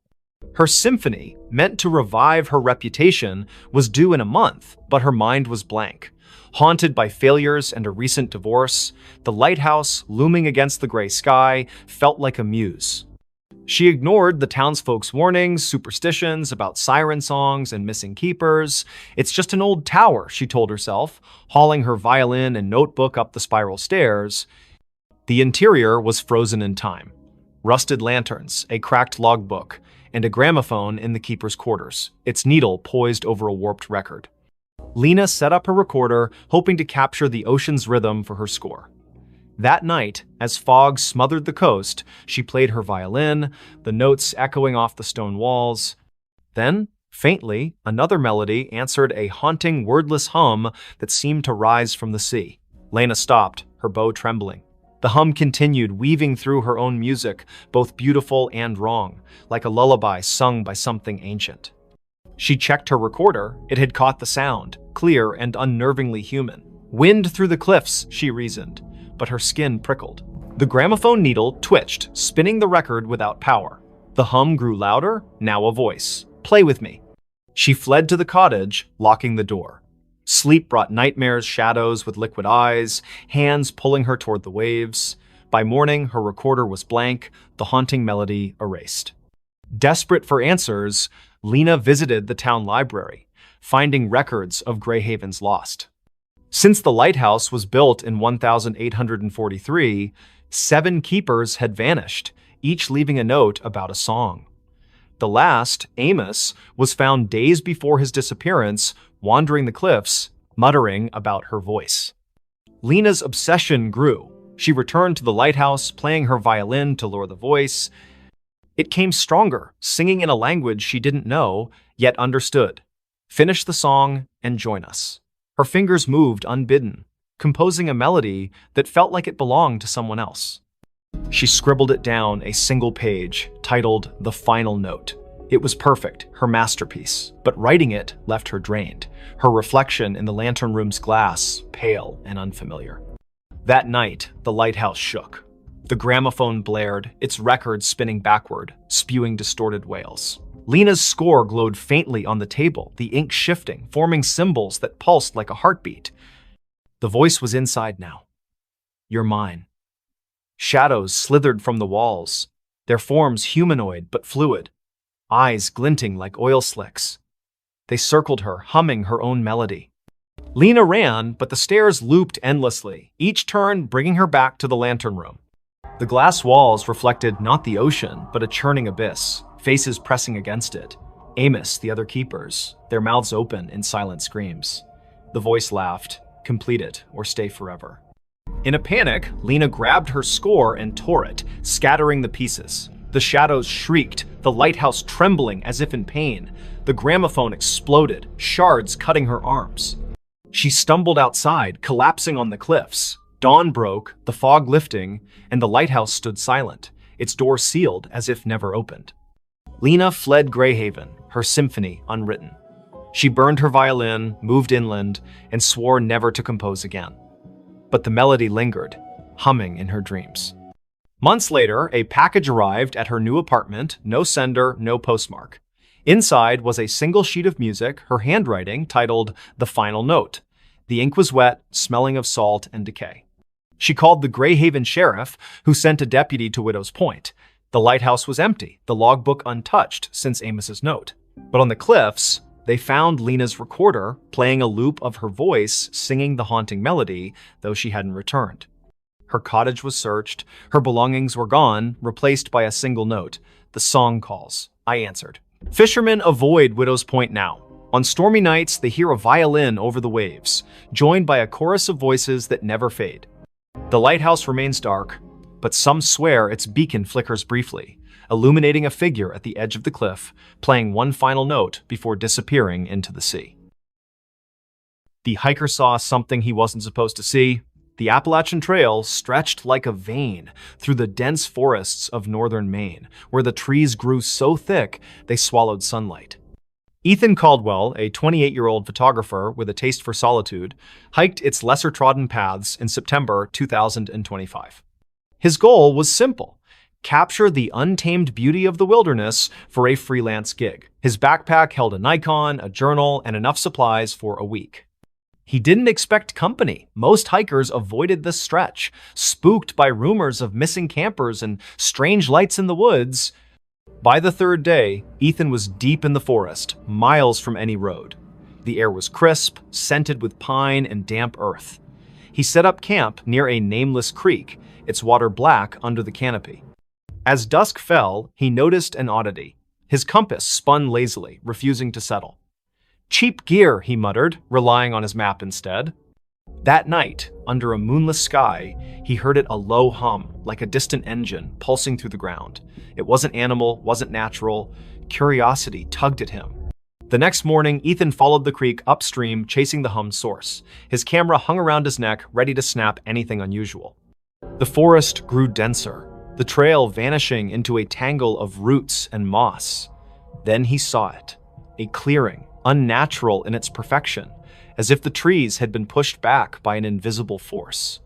Her symphony, meant to revive her reputation, was due in a month, but her mind was blank. Haunted by failures and a recent divorce, the lighthouse, looming against the gray sky, felt like a muse. She ignored the townsfolk's warnings, superstitions about siren songs and missing keepers. "It's just an old tower," she told herself, hauling her violin and notebook up the spiral stairs. The interior was frozen in time. Rusted lanterns, a cracked logbook, and a gramophone in the keeper's quarters, its needle poised over a warped record. Lena set up her recorder, hoping to capture the ocean's rhythm for her score. That night, as fog smothered the coast, she played her violin, the notes echoing off the stone walls. Then, faintly, another melody answered a haunting, wordless hum that seemed to rise from the sea. Lena stopped, her bow trembling. The hum continued, weaving through her own music, both beautiful and wrong, like a lullaby sung by something ancient. She checked her recorder. It had caught the sound, clear and unnervingly human. "Wind through the cliffs," she reasoned, but her skin prickled. The gramophone needle twitched, spinning the record without power. The hum grew louder, now a voice. "Play with me." She fled to the cottage, locking the door. Sleep brought nightmares, shadows with liquid eyes, hands pulling her toward the waves. By morning, her recorder was blank, the haunting melody erased. Desperate for answers, Lena visited the town library, finding records of Greyhaven's lost. Since the lighthouse was built in 1843, 7 keepers had vanished, each leaving a note about a song. The last, Amos, was found days before his disappearance, wandering the cliffs, muttering about her voice. Lena's obsession grew. She returned to the lighthouse, playing her violin to lure the voice. It came stronger, singing in a language she didn't know, yet understood. "Finish the song and join us." Her fingers moved unbidden, composing a melody that felt like it belonged to someone else. She scribbled it down, a single page, titled The Final Note. It was perfect, her masterpiece, but writing it left her drained, her reflection in the lantern room's glass pale and unfamiliar. That night, the lighthouse shook. The gramophone blared, its record spinning backward, spewing distorted wails. Lena's score glowed faintly on the table, the ink shifting, forming symbols that pulsed like a heartbeat. The voice was inside now. "You're mine." Shadows slithered from the walls, their forms humanoid but fluid, eyes glinting like oil slicks. They circled her, humming her own melody. Lena ran, but the stairs looped endlessly, each turn bringing her back to the lantern room. The glass walls reflected not the ocean, but a churning abyss, faces pressing against it. Amos, the other keepers, their mouths open in silent screams. The voice laughed. complete it or stay forever. In a panic, Lena grabbed her score and tore it, scattering the pieces. The shadows shrieked, the lighthouse trembling as if in pain. The gramophone exploded, shards cutting her arms. She stumbled outside, collapsing on the cliffs. Dawn broke, the fog lifting, and the lighthouse stood silent, its door sealed as if never opened. Lena fled Greyhaven, her symphony unwritten. She burned her violin, moved inland, and swore never to compose again. But the melody lingered, humming in her dreams. Months later, a package arrived at her new apartment, no sender, no postmark. Inside was a single sheet of music, her handwriting titled The Final Note. The ink was wet, smelling of salt and decay. She called the Greyhaven sheriff, who sent a deputy to Widow's Point. The lighthouse was empty, the logbook untouched since Amos's note. But on the cliffs, they found Lena's recorder playing a loop of her voice singing the haunting melody, though she hadn't returned. Her cottage was searched, her belongings were gone, replaced by a single note. The song calls. I answered. Fishermen avoid Widow's Point now. On stormy nights, they hear a violin over the waves, joined by a chorus of voices that never fade. The lighthouse remains dark, but some swear its beacon flickers briefly, illuminating a figure at the edge of the cliff, playing one final note before disappearing into the sea. The hiker saw something he wasn't supposed to see. The Appalachian Trail stretched like a vein through the dense forests of northern Maine, where the trees grew so thick they swallowed sunlight. Ethan Caldwell, a 28-year-old photographer with a taste for solitude, hiked its lesser-trodden paths in September 2025. His goal was simple: capture the untamed beauty of the wilderness for a freelance gig. His backpack held a Nikon, a journal, and enough supplies for a week. He didn't expect company. Most hikers avoided this stretch, spooked by rumors of missing campers and strange lights in the woods. By the third day, Ethan was deep in the forest, miles from any road. The air was crisp, scented with pine and damp earth. He set up camp near a nameless creek, its water black under the canopy. As dusk fell, he noticed an oddity. His compass spun lazily, refusing to settle. Cheap gear, he muttered, relying on his map instead. That night, under a moonless sky, he heard it a low hum, like a distant engine pulsing through the ground. It wasn't animal, wasn't natural. Curiosity tugged at him. The next morning, Ethan followed the creek upstream, chasing the hum's source. His camera hung around his neck, ready to snap anything unusual. The forest grew denser, the trail vanishing into a tangle of roots and moss. Then he saw it, a clearing, unnatural in its perfection, as if the trees had been pushed back by an invisible force.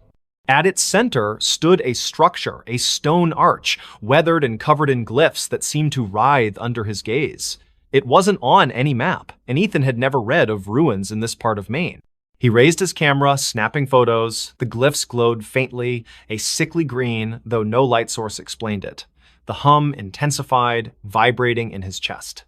At its center stood a structure, a stone arch, weathered and covered in glyphs that seemed to writhe under his gaze. It wasn't on any map, and Ethan had never read of ruins in this part of Maine. He raised his camera, snapping photos. The glyphs glowed faintly, a sickly green, though no light source explained it. The hum intensified, vibrating in his chest.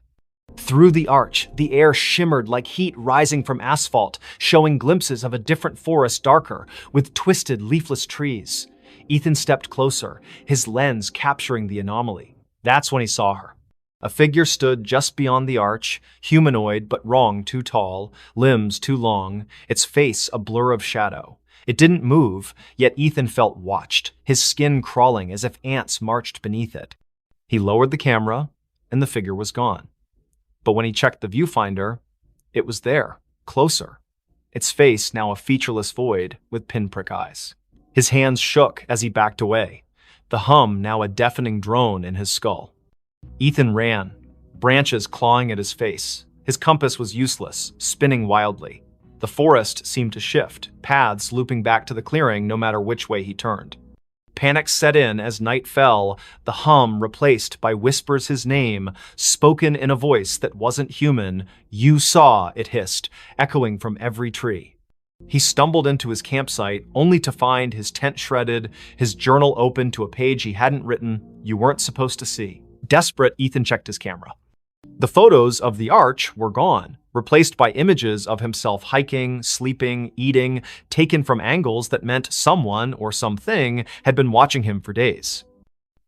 Through the arch, the air shimmered like heat rising from asphalt, showing glimpses of a different forest darker, with twisted, leafless trees. Ethan stepped closer, his lens capturing the anomaly. That's when he saw her. A figure stood just beyond the arch, humanoid but wrong too tall, limbs too long, its face a blur of shadow. It didn't move, yet Ethan felt watched, his skin crawling as if ants marched beneath it. He lowered the camera, and the figure was gone. But when he checked the viewfinder, it was there, closer. Its face now a featureless void with pinprick eyes. His hands shook as he backed away, the hum now a deafening drone in his skull. Ethan ran, branches clawing at his face. His compass was useless, spinning wildly. The forest seemed to shift, paths looping back to the clearing no matter which way he turned. Panic set in as night fell, the hum replaced by whispers his name, spoken in a voice that wasn't human. You saw, it hissed, echoing from every tree. He stumbled into his campsite, only to find his tent shredded, his journal open to a page he hadn't written, you weren't supposed to see. Desperate, Ethan checked his camera. The photos of the arch were gone, replaced by images of himself hiking, sleeping, eating, taken from angles that meant someone or something had been watching him for days.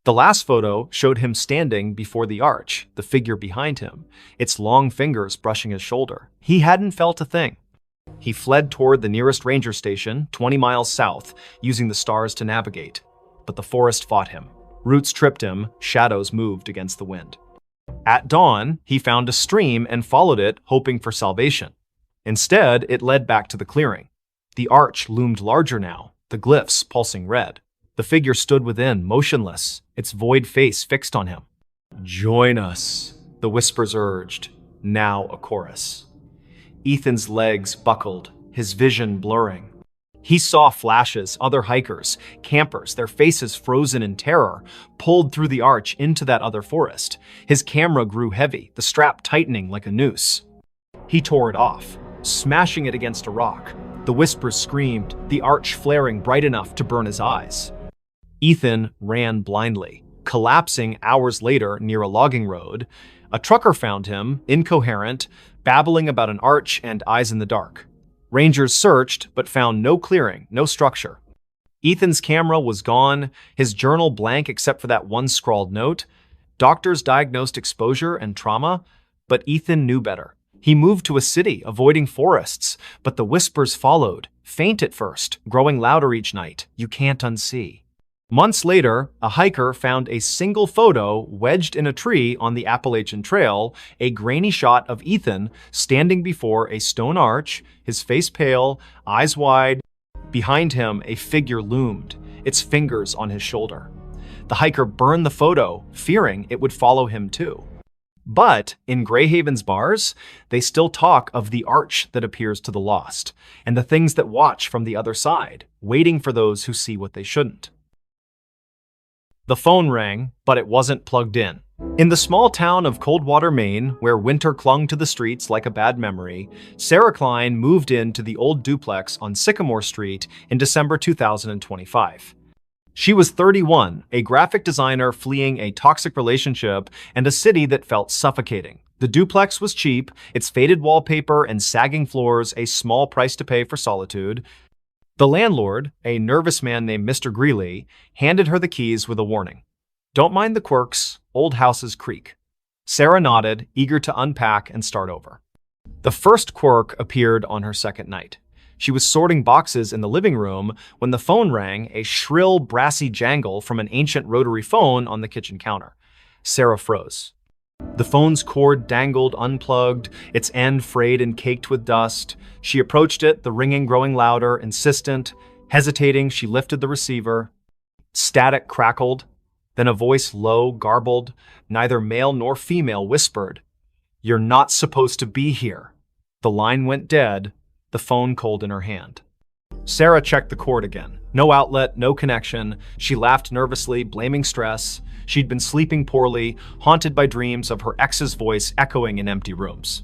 The last photo showed him standing before the arch, the figure behind him, its long fingers brushing his shoulder. He hadn't felt a thing. He fled toward the nearest ranger station, 20 miles south, using the stars to navigate. But the forest fought him. Roots tripped him, shadows moved against the wind. At dawn, he found a stream and followed it, hoping for salvation. Instead, it led back to the clearing. The arch loomed larger now, the glyphs pulsing red. The figure stood within, motionless, its void face fixed on him. "Join us," the whispers urged, now a chorus. Ethan's legs buckled, his vision blurring. He saw flashes, other hikers, campers, their faces frozen in terror, pulled through the arch into that other forest. His camera grew heavy, the strap tightening like a noose. He tore it off, smashing it against a rock. The whispers screamed, the arch flaring bright enough to burn his eyes. Ethan ran blindly, collapsing hours later near a logging road. A trucker found him, incoherent, babbling about an arch and eyes in the dark. Rangers searched, but found no clearing, no structure. Ethan's camera was gone, his journal blank except for that one scrawled note. Doctors diagnosed exposure and trauma, but Ethan knew better. He moved to a city, avoiding forests, but the whispers followed, faint at first, growing louder each night. You can't unsee. Months later, a hiker found a single photo wedged in a tree on the Appalachian Trail, a grainy shot of Ethan standing before a stone arch, his face pale, eyes wide. Behind him, a figure loomed, its fingers on his shoulder. The hiker burned the photo, fearing it would follow him too. But in Greyhaven's bars, they still talk of the arch that appears to the lost, and the things that watch from the other side, waiting for those who see what they shouldn't. The phone rang, but it wasn't plugged in. In the small town of Coldwater, Maine, where winter clung to the streets like a bad memory, Sarah Klein moved into the old duplex on Sycamore Street in December 2025. She was 31, a graphic designer fleeing a toxic relationship and a city that felt suffocating. The duplex was cheap, its faded wallpaper and sagging floors a small price to pay for solitude. The landlord, a nervous man named Mr. Greeley, handed her the keys with a warning. "Don't mind the quirks, old houses creak." Sarah nodded, eager to unpack and start over. The first quirk appeared on her second night. She was sorting boxes in the living room when the phone rang, a shrill, brassy jangle from an ancient rotary phone on the kitchen counter. Sarah froze. The phone's cord dangled unplugged, its end frayed and caked with dust. She approached it, the ringing growing louder, insistent. Hesitating, she lifted the receiver. Static crackled. Then a voice, low, garbled, neither male nor female, whispered, "You're not supposed to be here." The line went dead, the phone cold in her hand. Sarah checked the cord again. No outlet, no connection. She laughed nervously, blaming stress. She'd been sleeping poorly, haunted by dreams of her ex's voice echoing in empty rooms.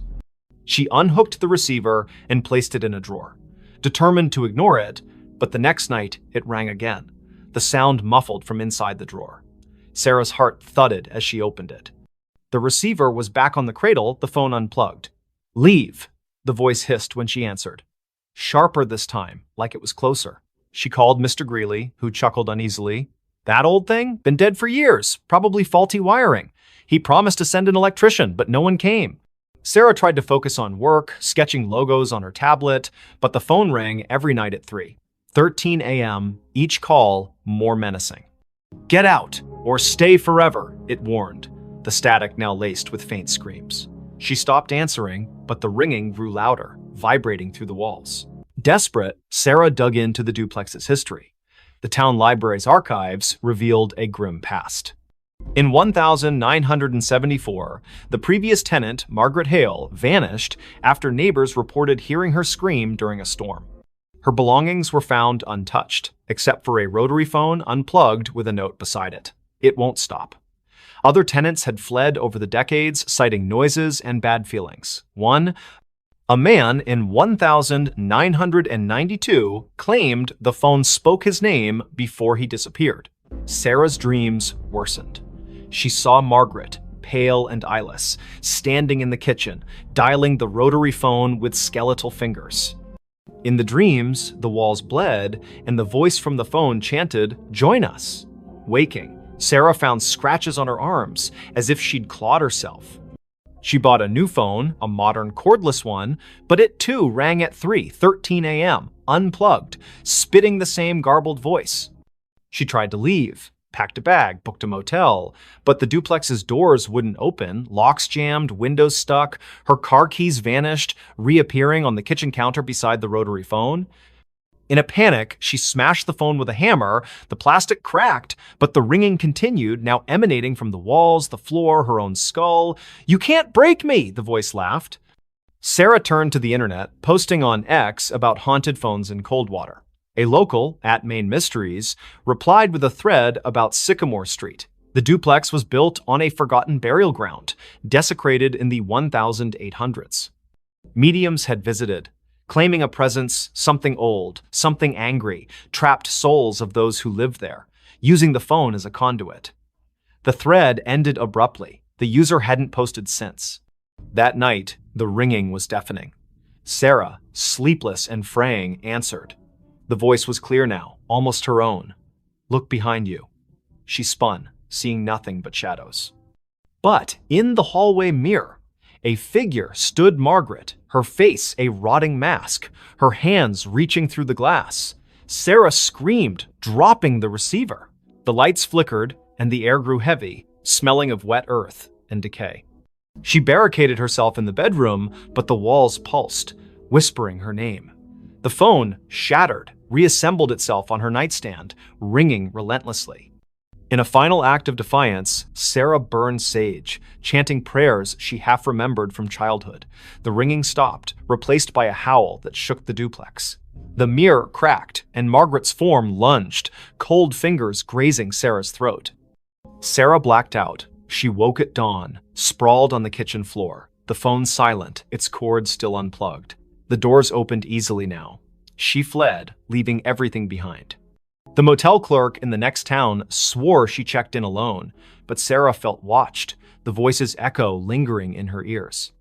She unhooked the receiver and placed it in a drawer, determined to ignore it, but the next night it rang again, the sound muffled from inside the drawer. Sarah's heart thudded as she opened it. The receiver was back on the cradle, the phone unplugged. "Leave," the voice hissed when she answered. Sharper this time, like it was closer. She called Mr. Greeley, who chuckled uneasily. "That old thing? Been dead for years. Probably faulty wiring. He promised to send an electrician, but no one came." Sarah tried to focus on work, sketching logos on her tablet, but the phone rang every night at 3:13 a.m., each call more menacing. "Get out, or stay forever," it warned, the static now laced with faint screams. She stopped answering, but the ringing grew louder, vibrating through the walls. Desperate, Sarah dug into the duplex's history. The town library's archives revealed a grim past. In 1974, the previous tenant, Margaret Hale, vanished after neighbors reported hearing her scream during a storm. Her belongings were found untouched, except for a rotary phone unplugged with a note beside it. "It won't stop." Other tenants had fled over the decades, citing noises and bad feelings. A man in 1992 claimed the phone spoke his name before he disappeared. Sarah's dreams worsened. She saw Margaret, pale and eyeless, standing in the kitchen, dialing the rotary phone with skeletal fingers. In the dreams, the walls bled, and the voice from the phone chanted, "Join us." Waking, Sarah found scratches on her arms, as if she'd clawed herself. She bought a new phone, a modern cordless one, but it too rang at 3:13 a.m., unplugged, spitting the same garbled voice. She tried to leave, packed a bag, booked a motel, but the duplex's doors wouldn't open, locks jammed, windows stuck, her car keys vanished, reappearing on the kitchen counter beside the rotary phone. In a panic, she smashed the phone with a hammer. The plastic cracked, but the ringing continued, now emanating from the walls, the floor, her own skull. "You can't break me," the voice laughed. Sarah turned to the internet, posting on X about haunted phones in Coldwater. A local, @MainMysteries, replied with a thread about Sycamore Street. The duplex was built on a forgotten burial ground, desecrated in the 1800s. Mediums had visited, claiming a presence, something old, something angry, trapped souls of those who lived there, using the phone as a conduit. The thread ended abruptly. The user hadn't posted since. That night, the ringing was deafening. Sarah, sleepless and fraying, answered. The voice was clear now, almost her own. "Look behind you." She spun, seeing nothing but shadows. But in the hallway mirror, a figure stood Margaret, her face a rotting mask, her hands reaching through the glass. Sarah screamed, dropping the receiver. The lights flickered, and the air grew heavy, smelling of wet earth and decay. She barricaded herself in the bedroom, but the walls pulsed, whispering her name. The phone, shattered, reassembled itself on her nightstand, ringing relentlessly. In a final act of defiance, Sarah burned sage, chanting prayers she half remembered from childhood. The ringing stopped, replaced by a howl that shook the duplex. The mirror cracked, and Margaret's form lunged, cold fingers grazing Sarah's throat. Sarah blacked out. She woke at dawn, sprawled on the kitchen floor, the phone silent, its cord still unplugged. The doors opened easily now. She fled, leaving everything behind. The motel clerk in the next town swore she checked in alone, but Sarah felt watched, the voice's echo lingering in her ears.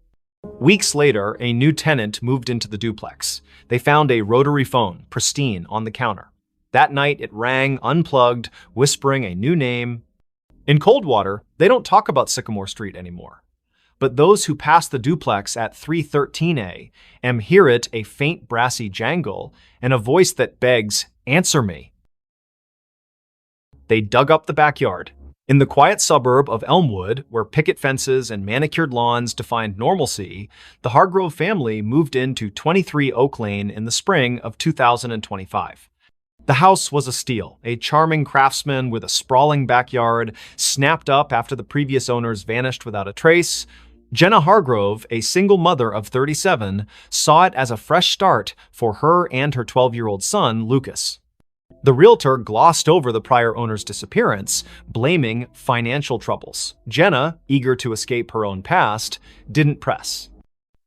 Weeks later, a new tenant moved into the duplex. They found a rotary phone, pristine, on the counter. That night, it rang, unplugged, whispering a new name. In Coldwater, they don't talk about Sycamore Street anymore. But those who pass the duplex at 3:13 a.m. hear it, a faint brassy jangle, and a voice that begs, "Answer me." They dug up the backyard. In the quiet suburb of Elmwood, where picket fences and manicured lawns defined normalcy, the Hargrove family moved into 23 Oak Lane in the spring of 2025. The house was a steal, a charming craftsman with a sprawling backyard, snapped up after the previous owners vanished without a trace. Jenna Hargrove, a single mother of 37, saw it as a fresh start for her and her 12-year-old son, Lucas. The realtor glossed over the prior owner's disappearance, blaming financial troubles. Jenna, eager to escape her own past, didn't press.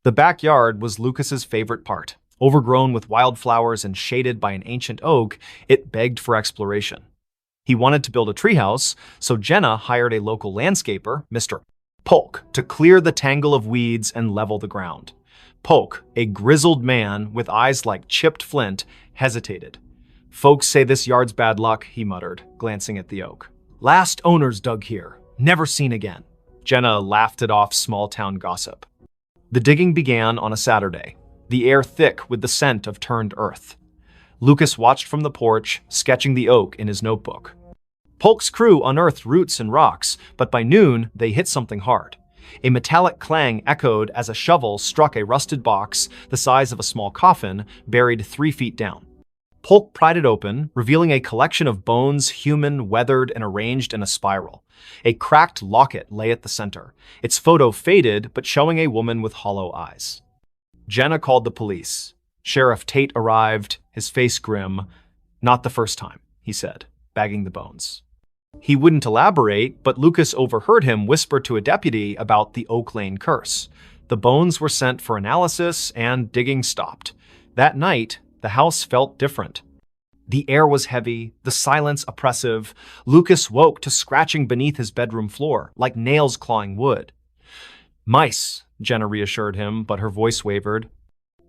The backyard was Lucas's favorite part. Overgrown with wildflowers and shaded by an ancient oak, it begged for exploration. He wanted to build a treehouse, so Jenna hired a local landscaper, Mr. Polk, to clear the tangle of weeds and level the ground. Polk, a grizzled man with eyes like chipped flint, hesitated. "Folks say this yard's bad luck," he muttered, glancing at the oak. "Last owners dug here. Never seen again." Jenna laughed it off small-town gossip. The digging began on a Saturday, the air thick with the scent of turned earth. Lucas watched from the porch, sketching the oak in his notebook. Polk's crew unearthed roots and rocks, but by noon, they hit something hard. A metallic clang echoed as a shovel struck a rusted box the size of a small coffin, buried 3 feet down. Polk pried it open, revealing a collection of bones, human, weathered, and arranged in a spiral. A cracked locket lay at the center, its photo faded but showing a woman with hollow eyes. Jenna called the police. Sheriff Tate arrived, his face grim. "Not the first time," he said, bagging the bones. He wouldn't elaborate, but Lucas overheard him whisper to a deputy about the Oak Lane curse. The bones were sent for analysis, and digging stopped. That night, the house felt different. The air was heavy, the silence oppressive. Lucas woke to scratching beneath his bedroom floor, like nails clawing wood. "Mice," Jenna reassured him, but her voice wavered.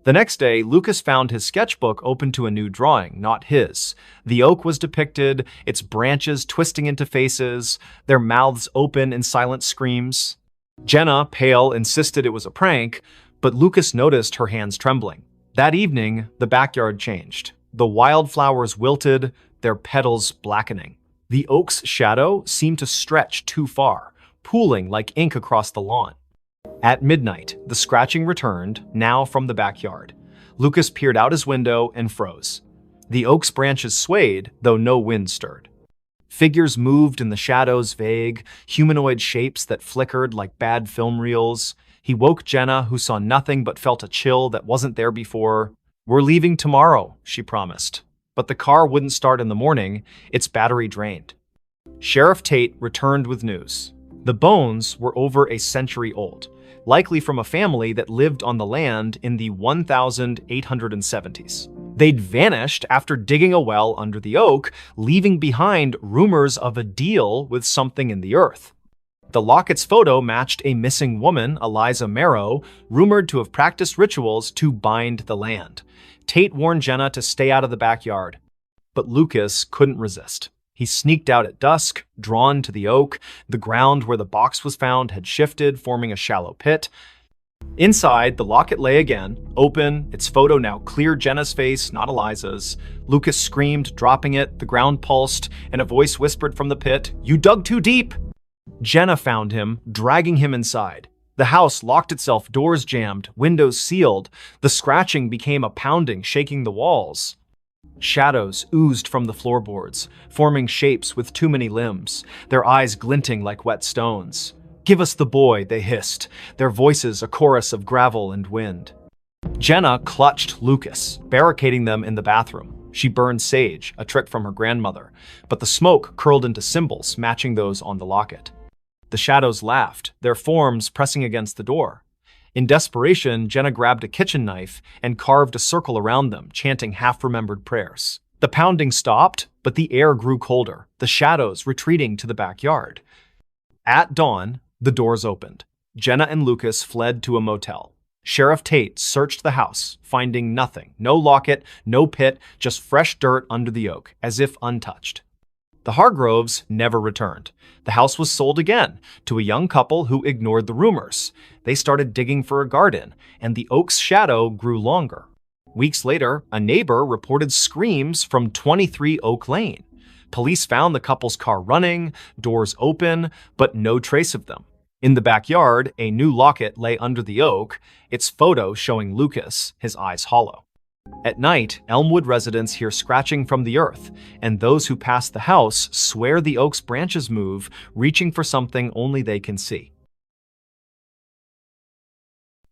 The next day, Lucas found his sketchbook open to a new drawing, not his. The oak was depicted, its branches twisting into faces, their mouths open in silent screams. Jenna, pale, insisted it was a prank, but Lucas noticed her hands trembling. That evening, the backyard changed. The wildflowers wilted, their petals blackening. The oak's shadow seemed to stretch too far, pooling like ink across the lawn. At midnight, the scratching returned, now from the backyard. Lucas peered out his window and froze. The oak's branches swayed, though no wind stirred. Figures moved in the shadows, vague, humanoid shapes that flickered like bad film reels. He woke Jenna, who saw nothing but felt a chill that wasn't there before. "We're leaving tomorrow," she promised. But the car wouldn't start in the morning, its battery drained. Sheriff Tate returned with news. The bones were over a century old, likely from a family that lived on the land in the 1870s. They'd vanished after digging a well under the oak, leaving behind rumors of a deal with something in the earth. The locket's photo matched a missing woman, Eliza Marrow, rumored to have practiced rituals to bind the land. Tate warned Jenna to stay out of the backyard, but Lucas couldn't resist. He sneaked out at dusk, drawn to the oak. The ground where the box was found had shifted, forming a shallow pit. Inside, the locket lay again, open, its photo now clear Jenna's face, not Eliza's. Lucas screamed, dropping it, the ground pulsed, and a voice whispered from the pit, "You dug too deep!" Jenna found him, dragging him inside. The house locked itself, doors jammed, windows sealed. The scratching became a pounding, shaking the walls. Shadows oozed from the floorboards, forming shapes with too many limbs, their eyes glinting like wet stones. "Give us the boy," they hissed, their voices a chorus of gravel and wind. Jenna clutched Lucas, barricading them in the bathroom. She burned sage, a trick from her grandmother, but the smoke curled into symbols matching those on the locket. The shadows laughed, their forms pressing against the door. In desperation, Jenna grabbed a kitchen knife and carved a circle around them, chanting half-remembered prayers. The pounding stopped, but the air grew colder, the shadows retreating to the backyard. At dawn, the doors opened. Jenna and Lucas fled to a motel. Sheriff Tate searched the house, finding nothing. No locket, no pit, just fresh dirt under the oak, as if untouched. The Hargroves never returned. The house was sold again to a young couple who ignored the rumors. They started digging for a garden, and the oak's shadow grew longer. Weeks later, a neighbor reported screams from 23 Oak Lane. Police found the couple's car running, doors open, but no trace of them. In the backyard, a new locket lay under the oak, its photo showing Lucas, his eyes hollow. At night, Elmwood residents hear scratching from the earth, and those who pass the house swear the oak's branches move, reaching for something only they can see.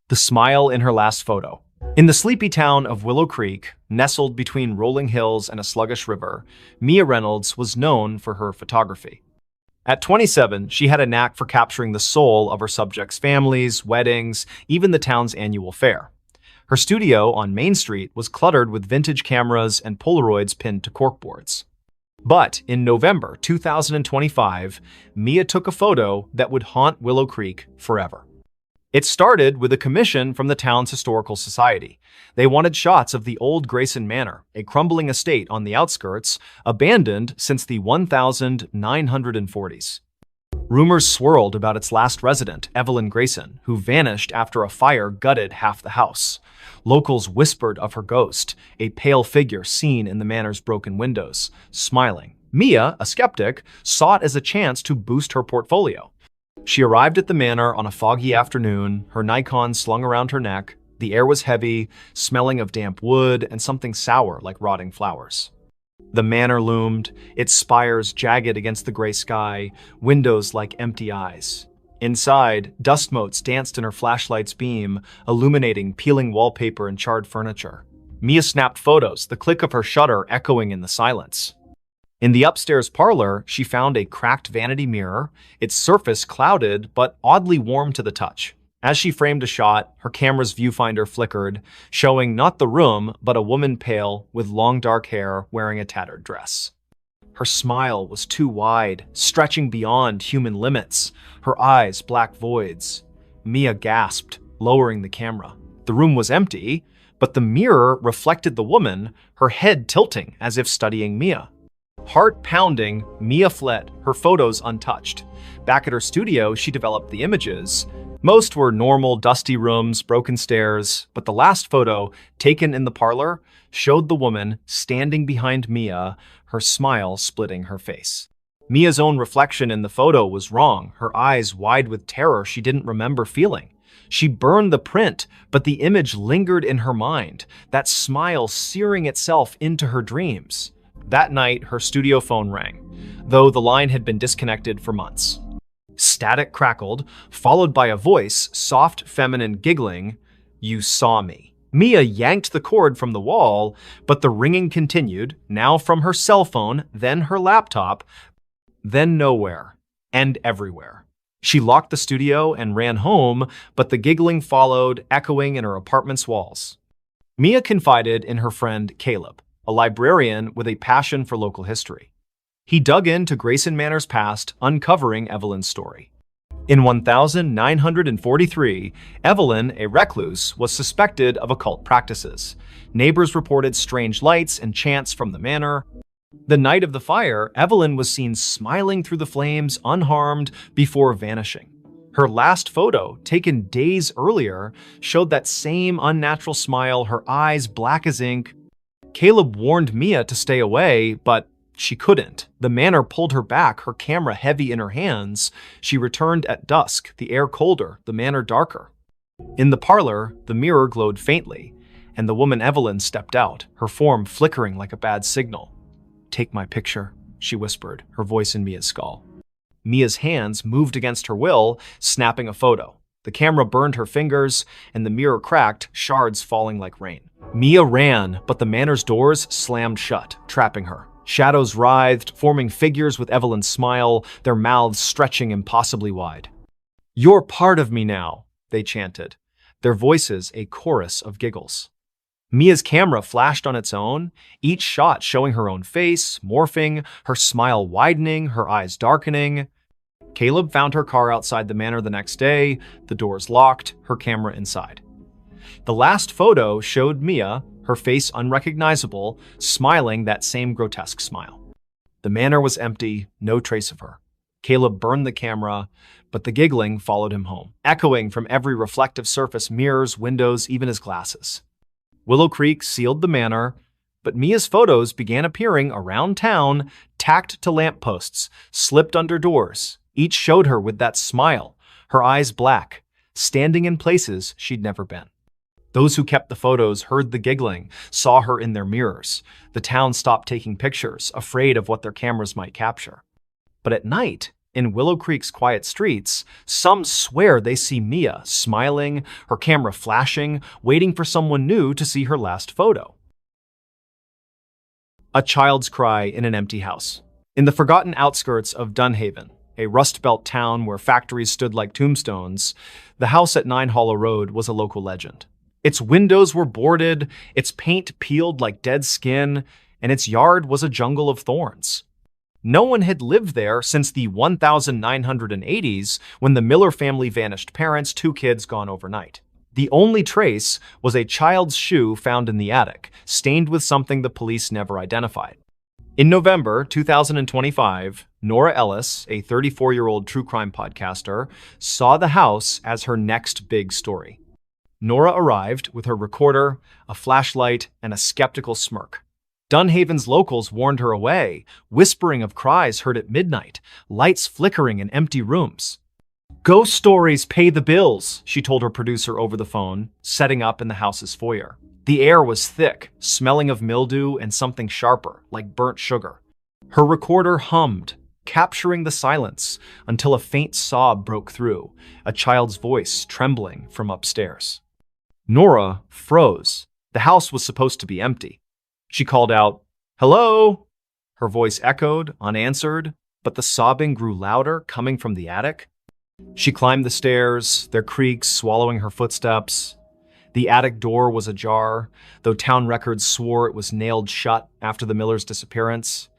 The smile in her last photo. In the sleepy town of Willow Creek, nestled between rolling hills and a sluggish river, Mia Reynolds was known for her photography. At 27, she had a knack for capturing the soul of her subjects' families, weddings, even the town's annual fair. Her studio on Main Street was cluttered with vintage cameras and Polaroids pinned to corkboards. But in November 2025, Mia took a photo that would haunt Willow Creek forever. It started with a commission from the town's historical society. They wanted shots of the old Grayson Manor, a crumbling estate on the outskirts, abandoned since the 1940s. Rumors swirled about its last resident, Evelyn Grayson, who vanished after a fire gutted half the house. Locals whispered of her ghost, a pale figure seen in the manor's broken windows, smiling. Mia, a skeptic, saw it as a chance to boost her portfolio. She arrived at the manor on a foggy afternoon, her Nikon slung around her neck. The air was heavy, smelling of damp wood and something sour like rotting flowers. The manor loomed, its spires jagged against the gray sky, windows like empty eyes. Inside, dust motes danced in her flashlight's beam, illuminating peeling wallpaper and charred furniture. Mia snapped photos, the click of her shutter echoing in the silence. In the upstairs parlor, she found a cracked vanity mirror, its surface clouded but oddly warm to the touch. As she framed a shot, her camera's viewfinder flickered, showing not the room, but a woman pale, with long dark hair, wearing a tattered dress. Her smile was too wide, stretching beyond human limits, her eyes black voids. Mia gasped, lowering the camera. The room was empty, but the mirror reflected the woman, her head tilting as if studying Mia. Heart pounding, Mia fled, her photos untouched. Back at her studio, she developed the images. Most were normal, dusty rooms, broken stairs, but the last photo, taken in the parlor, showed the woman standing behind Mia, her smile splitting her face. Mia's own reflection in the photo was wrong, her eyes wide with terror she didn't remember feeling. She burned the print, but the image lingered in her mind, that smile searing itself into her dreams. That night, her studio phone rang, though the line had been disconnected for months. Static crackled, followed by a voice, soft, feminine, giggling, "You saw me." Mia yanked the cord from the wall, but the ringing continued, now from her cell phone, then her laptop, then nowhere, and everywhere. She locked the studio and ran home, but the giggling followed, echoing in her apartment's walls. Mia confided in her friend Caleb, a librarian with a passion for local history. He dug into Grayson Manor's past, uncovering Evelyn's story. In 1943, Evelyn, a recluse, was suspected of occult practices. Neighbors reported strange lights and chants from the manor. The night of the fire, Evelyn was seen smiling through the flames, unharmed, before vanishing. Her last photo, taken days earlier, showed that same unnatural smile, her eyes black as ink. Caleb warned Mia to stay away, but she couldn't. The manor pulled her back, her camera heavy in her hands. She returned at dusk, the air colder, the manor darker. In the parlor, the mirror glowed faintly, and the woman Evelyn stepped out, her form flickering like a bad signal. "Take my picture," she whispered, her voice in Mia's skull. Mia's hands moved against her will, snapping a photo. The camera burned her fingers, and the mirror cracked, shards falling like rain. Mia ran, but the manor's doors slammed shut, trapping her. Shadows writhed, forming figures with Evelyn's smile, their mouths stretching impossibly wide. "You're part of me now," they chanted, their voices a chorus of giggles. Mia's camera flashed on its own, each shot showing her own face, morphing, her smile widening, her eyes darkening. Caleb found her car outside the manor the next day, the doors locked, her camera inside. The last photo showed Mia, her face unrecognizable, smiling that same grotesque smile. The manor was empty, no trace of her. Caleb burned the camera, but the giggling followed him home, echoing from every reflective surface, mirrors, windows, even his glasses. Willow Creek sealed the manor, but Mia's photos began appearing around town, tacked to lampposts, slipped under doors. Each showed her with that smile, her eyes black, standing in places she'd never been. Those who kept the photos heard the giggling, saw her in their mirrors. The town stopped taking pictures, afraid of what their cameras might capture. But at night, in Willow Creek's quiet streets, some swear they see Mia smiling, her camera flashing, waiting for someone new to see her last photo. A child's cry in an empty house. In the forgotten outskirts of Dunhaven, a Rust Belt town where factories stood like tombstones, the house at 9 Hollow Road was a local legend. Its windows were boarded, its paint peeled like dead skin, and its yard was a jungle of thorns. No one had lived there since the 1980s, when the Miller family vanished, parents, 2 kids gone overnight. The only trace was a child's shoe found in the attic, stained with something the police never identified. In November 2025, Nora Ellis, a 34-year-old true crime podcaster, saw the house as her next big story. Nora arrived with her recorder, a flashlight, and a skeptical smirk. Dunhaven's locals warned her away, whispering of cries heard at midnight, lights flickering in empty rooms. "Ghost stories pay the bills," she told her producer over the phone, setting up in the house's foyer. The air was thick, smelling of mildew and something sharper, like burnt sugar. Her recorder hummed, capturing the silence until a faint sob broke through, a child's voice trembling from upstairs. Nora froze. The house was supposed to be empty. She called out, "Hello?" Her voice echoed, unanswered, but the sobbing grew louder, coming from the attic. She climbed the stairs, their creaks swallowing her footsteps. The attic door was ajar, though town records swore it was nailed shut after the Millers' disappearance.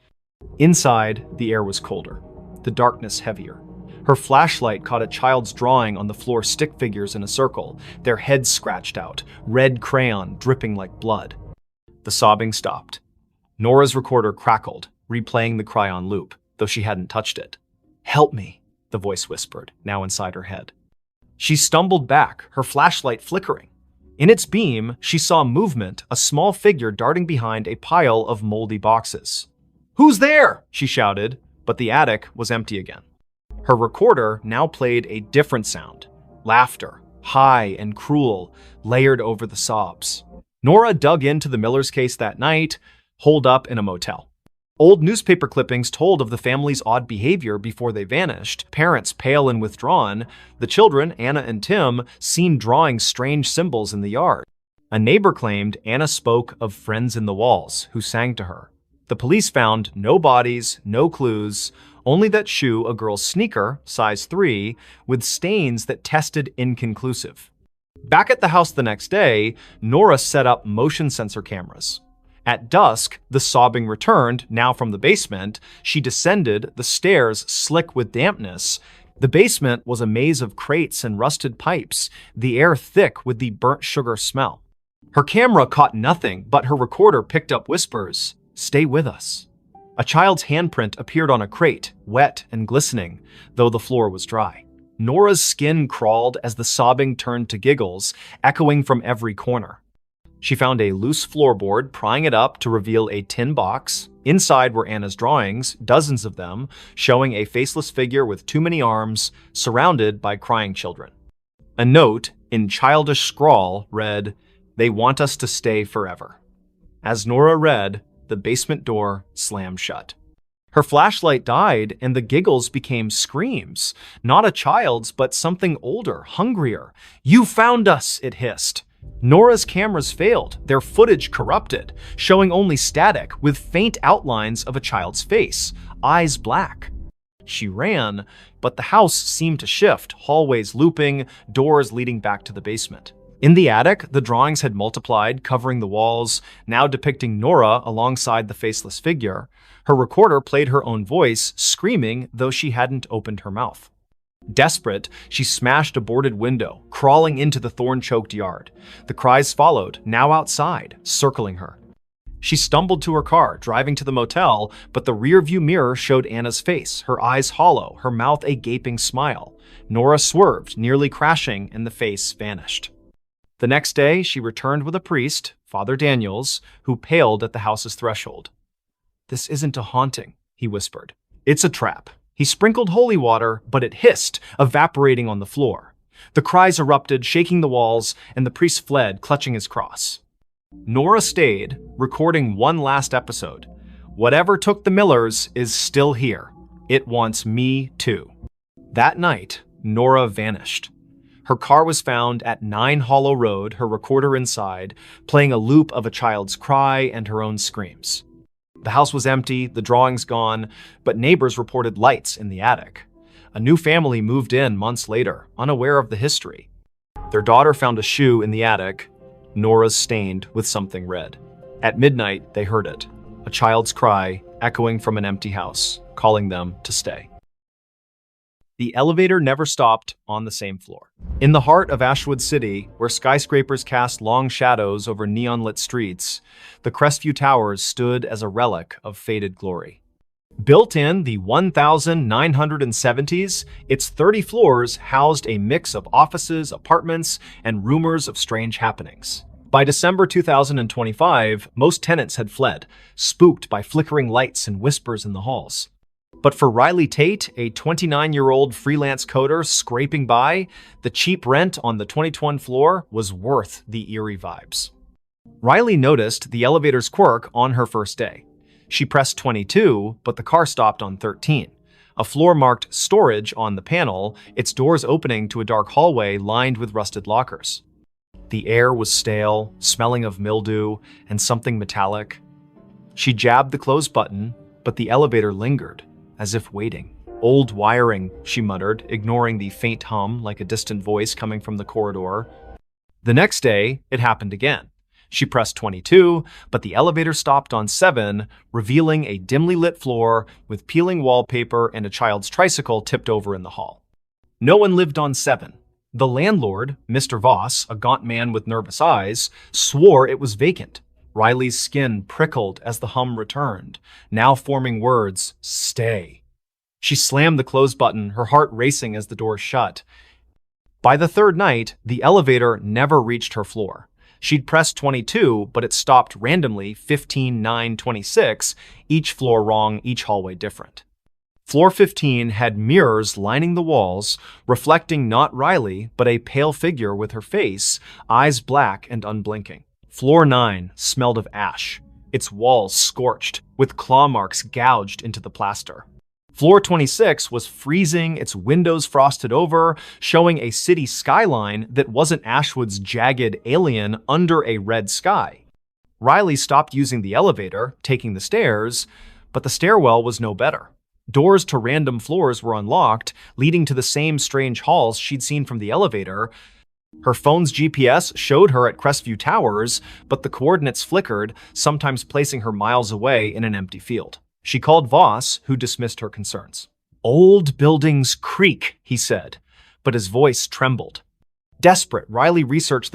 Inside, the air was colder, the darkness heavier. Her flashlight caught a child's drawing on the floor, stick figures in a circle, their heads scratched out, red crayon dripping like blood. The sobbing stopped. Nora's recorder crackled, replaying the cry on loop, though she hadn't touched it. "Help me," the voice whispered, now inside her head. She stumbled back, her flashlight flickering. In its beam, she saw movement, a small figure darting behind a pile of moldy boxes. "Who's there?" she shouted, but the attic was empty again. Her recorder now played a different sound. Laughter, high and cruel, layered over the sobs. Nora dug into the Miller's case that night, holed up in a motel. Old newspaper clippings told of the family's odd behavior before they vanished, parents pale and withdrawn, the children, Anna and Tim, seen drawing strange symbols in the yard. A neighbor claimed Anna spoke of friends in the walls who sang to her. The police found no bodies, no clues, only that shoe, a girl's sneaker, size 3, with stains that tested inconclusive. Back at the house the next day, Nora set up motion sensor cameras. At dusk, the sobbing returned, now from the basement. She descended, the stairs slick with dampness. The basement was a maze of crates and rusted pipes, the air thick with the burnt sugar smell. Her camera caught nothing, but her recorder picked up whispers. "Stay with us." A child's handprint appeared on a crate, wet and glistening, though the floor was dry. Nora's skin crawled as the sobbing turned to giggles, echoing from every corner. She found a loose floorboard, prying it up to reveal a tin box. Inside were Anna's drawings, dozens of them, showing a faceless figure with too many arms, surrounded by crying children. A note, in childish scrawl, read, "They want us to stay forever." As Nora read, the basement door slammed shut. Her flashlight died, and the giggles became screams. Not a child's, but something older, hungrier. "You found us," it hissed. Nora's cameras failed, their footage corrupted, showing only static with faint outlines of a child's face, eyes black. She ran, but the house seemed to shift, hallways looping, doors leading back to the basement. In the attic, the drawings had multiplied, covering the walls, now depicting Nora alongside the faceless figure. Her recorder played her own voice, screaming, though she hadn't opened her mouth. Desperate, she smashed a boarded window, crawling into the thorn-choked yard. The cries followed, now outside, circling her. She stumbled to her car, driving to the motel, but the rearview mirror showed Anna's face, her eyes hollow, her mouth a gaping smile. Nora swerved, nearly crashing, and the face vanished. The next day, she returned with a priest, Father Daniels, who paled at the house's threshold. "This isn't a haunting," he whispered. "It's a trap." He sprinkled holy water, but it hissed, evaporating on the floor. The cries erupted, shaking the walls, and the priest fled, clutching his cross. Nora stayed, recording one last episode. "Whatever took the Millers is still here. It wants me too." That night, Nora vanished. Her car was found at 9 Hollow Road, her recorder inside, playing a loop of a child's cry and her own screams. The house was empty, the drawings gone, but neighbors reported lights in the attic. A new family moved in months later, unaware of the history. Their daughter found a shoe in the attic, Nora's stained with something red. At midnight, they heard it, a child's cry echoing from an empty house, calling them to stay. The elevator never stopped on the same floor. In the heart of Ashwood City, where skyscrapers cast long shadows over neon-lit streets, the Crestview Towers stood as a relic of faded glory. Built in the 1970s, its 30 floors housed a mix of offices, apartments, and rumors of strange happenings. By December 2025, most tenants had fled, spooked by flickering lights and whispers in the halls. But for Riley Tate, a 29-year-old freelance coder scraping by, the cheap rent on the 2021 floor was worth the eerie vibes. Riley noticed the elevator's quirk on her first day. She pressed 22, but the car stopped on 13. A floor marked storage on the panel, its doors opening to a dark hallway lined with rusted lockers. The air was stale, smelling of mildew and something metallic. She jabbed the close button, but the elevator lingered, as if waiting. "Old wiring," she muttered, ignoring the faint hum like a distant voice coming from the corridor. The next day, it happened again. She pressed 22, but the elevator stopped on 7, revealing a dimly lit floor with peeling wallpaper and a child's tricycle tipped over in the hall. No one lived on 7. The landlord, Mr. Voss, a gaunt man with nervous eyes, swore it was vacant. Riley's skin prickled as the hum returned, now forming words, "Stay." She slammed the close button, her heart racing as the door shut. By the third night, the elevator never reached her floor. She'd pressed 22, but it stopped randomly 15, 9, 26, each floor wrong, each hallway different. Floor 15 had mirrors lining the walls, reflecting not Riley, but a pale figure with her face, eyes black and unblinking. Floor 9 smelled of ash, its walls scorched, with claw marks gouged into the plaster. Floor 26 was freezing, its windows frosted over, showing a city skyline that wasn't Ashwood's jagged alien under a red sky. Riley stopped using the elevator, taking the stairs, but the stairwell was no better. Doors to random floors were unlocked, leading to the same strange halls she'd seen from the elevator. Her phone's GPS showed her at Crestview Towers, but the coordinates flickered, sometimes placing her miles away in an empty field. She called Voss, who dismissed her concerns. "Old buildings creak," he said, but his voice trembled. Desperate, Riley researched the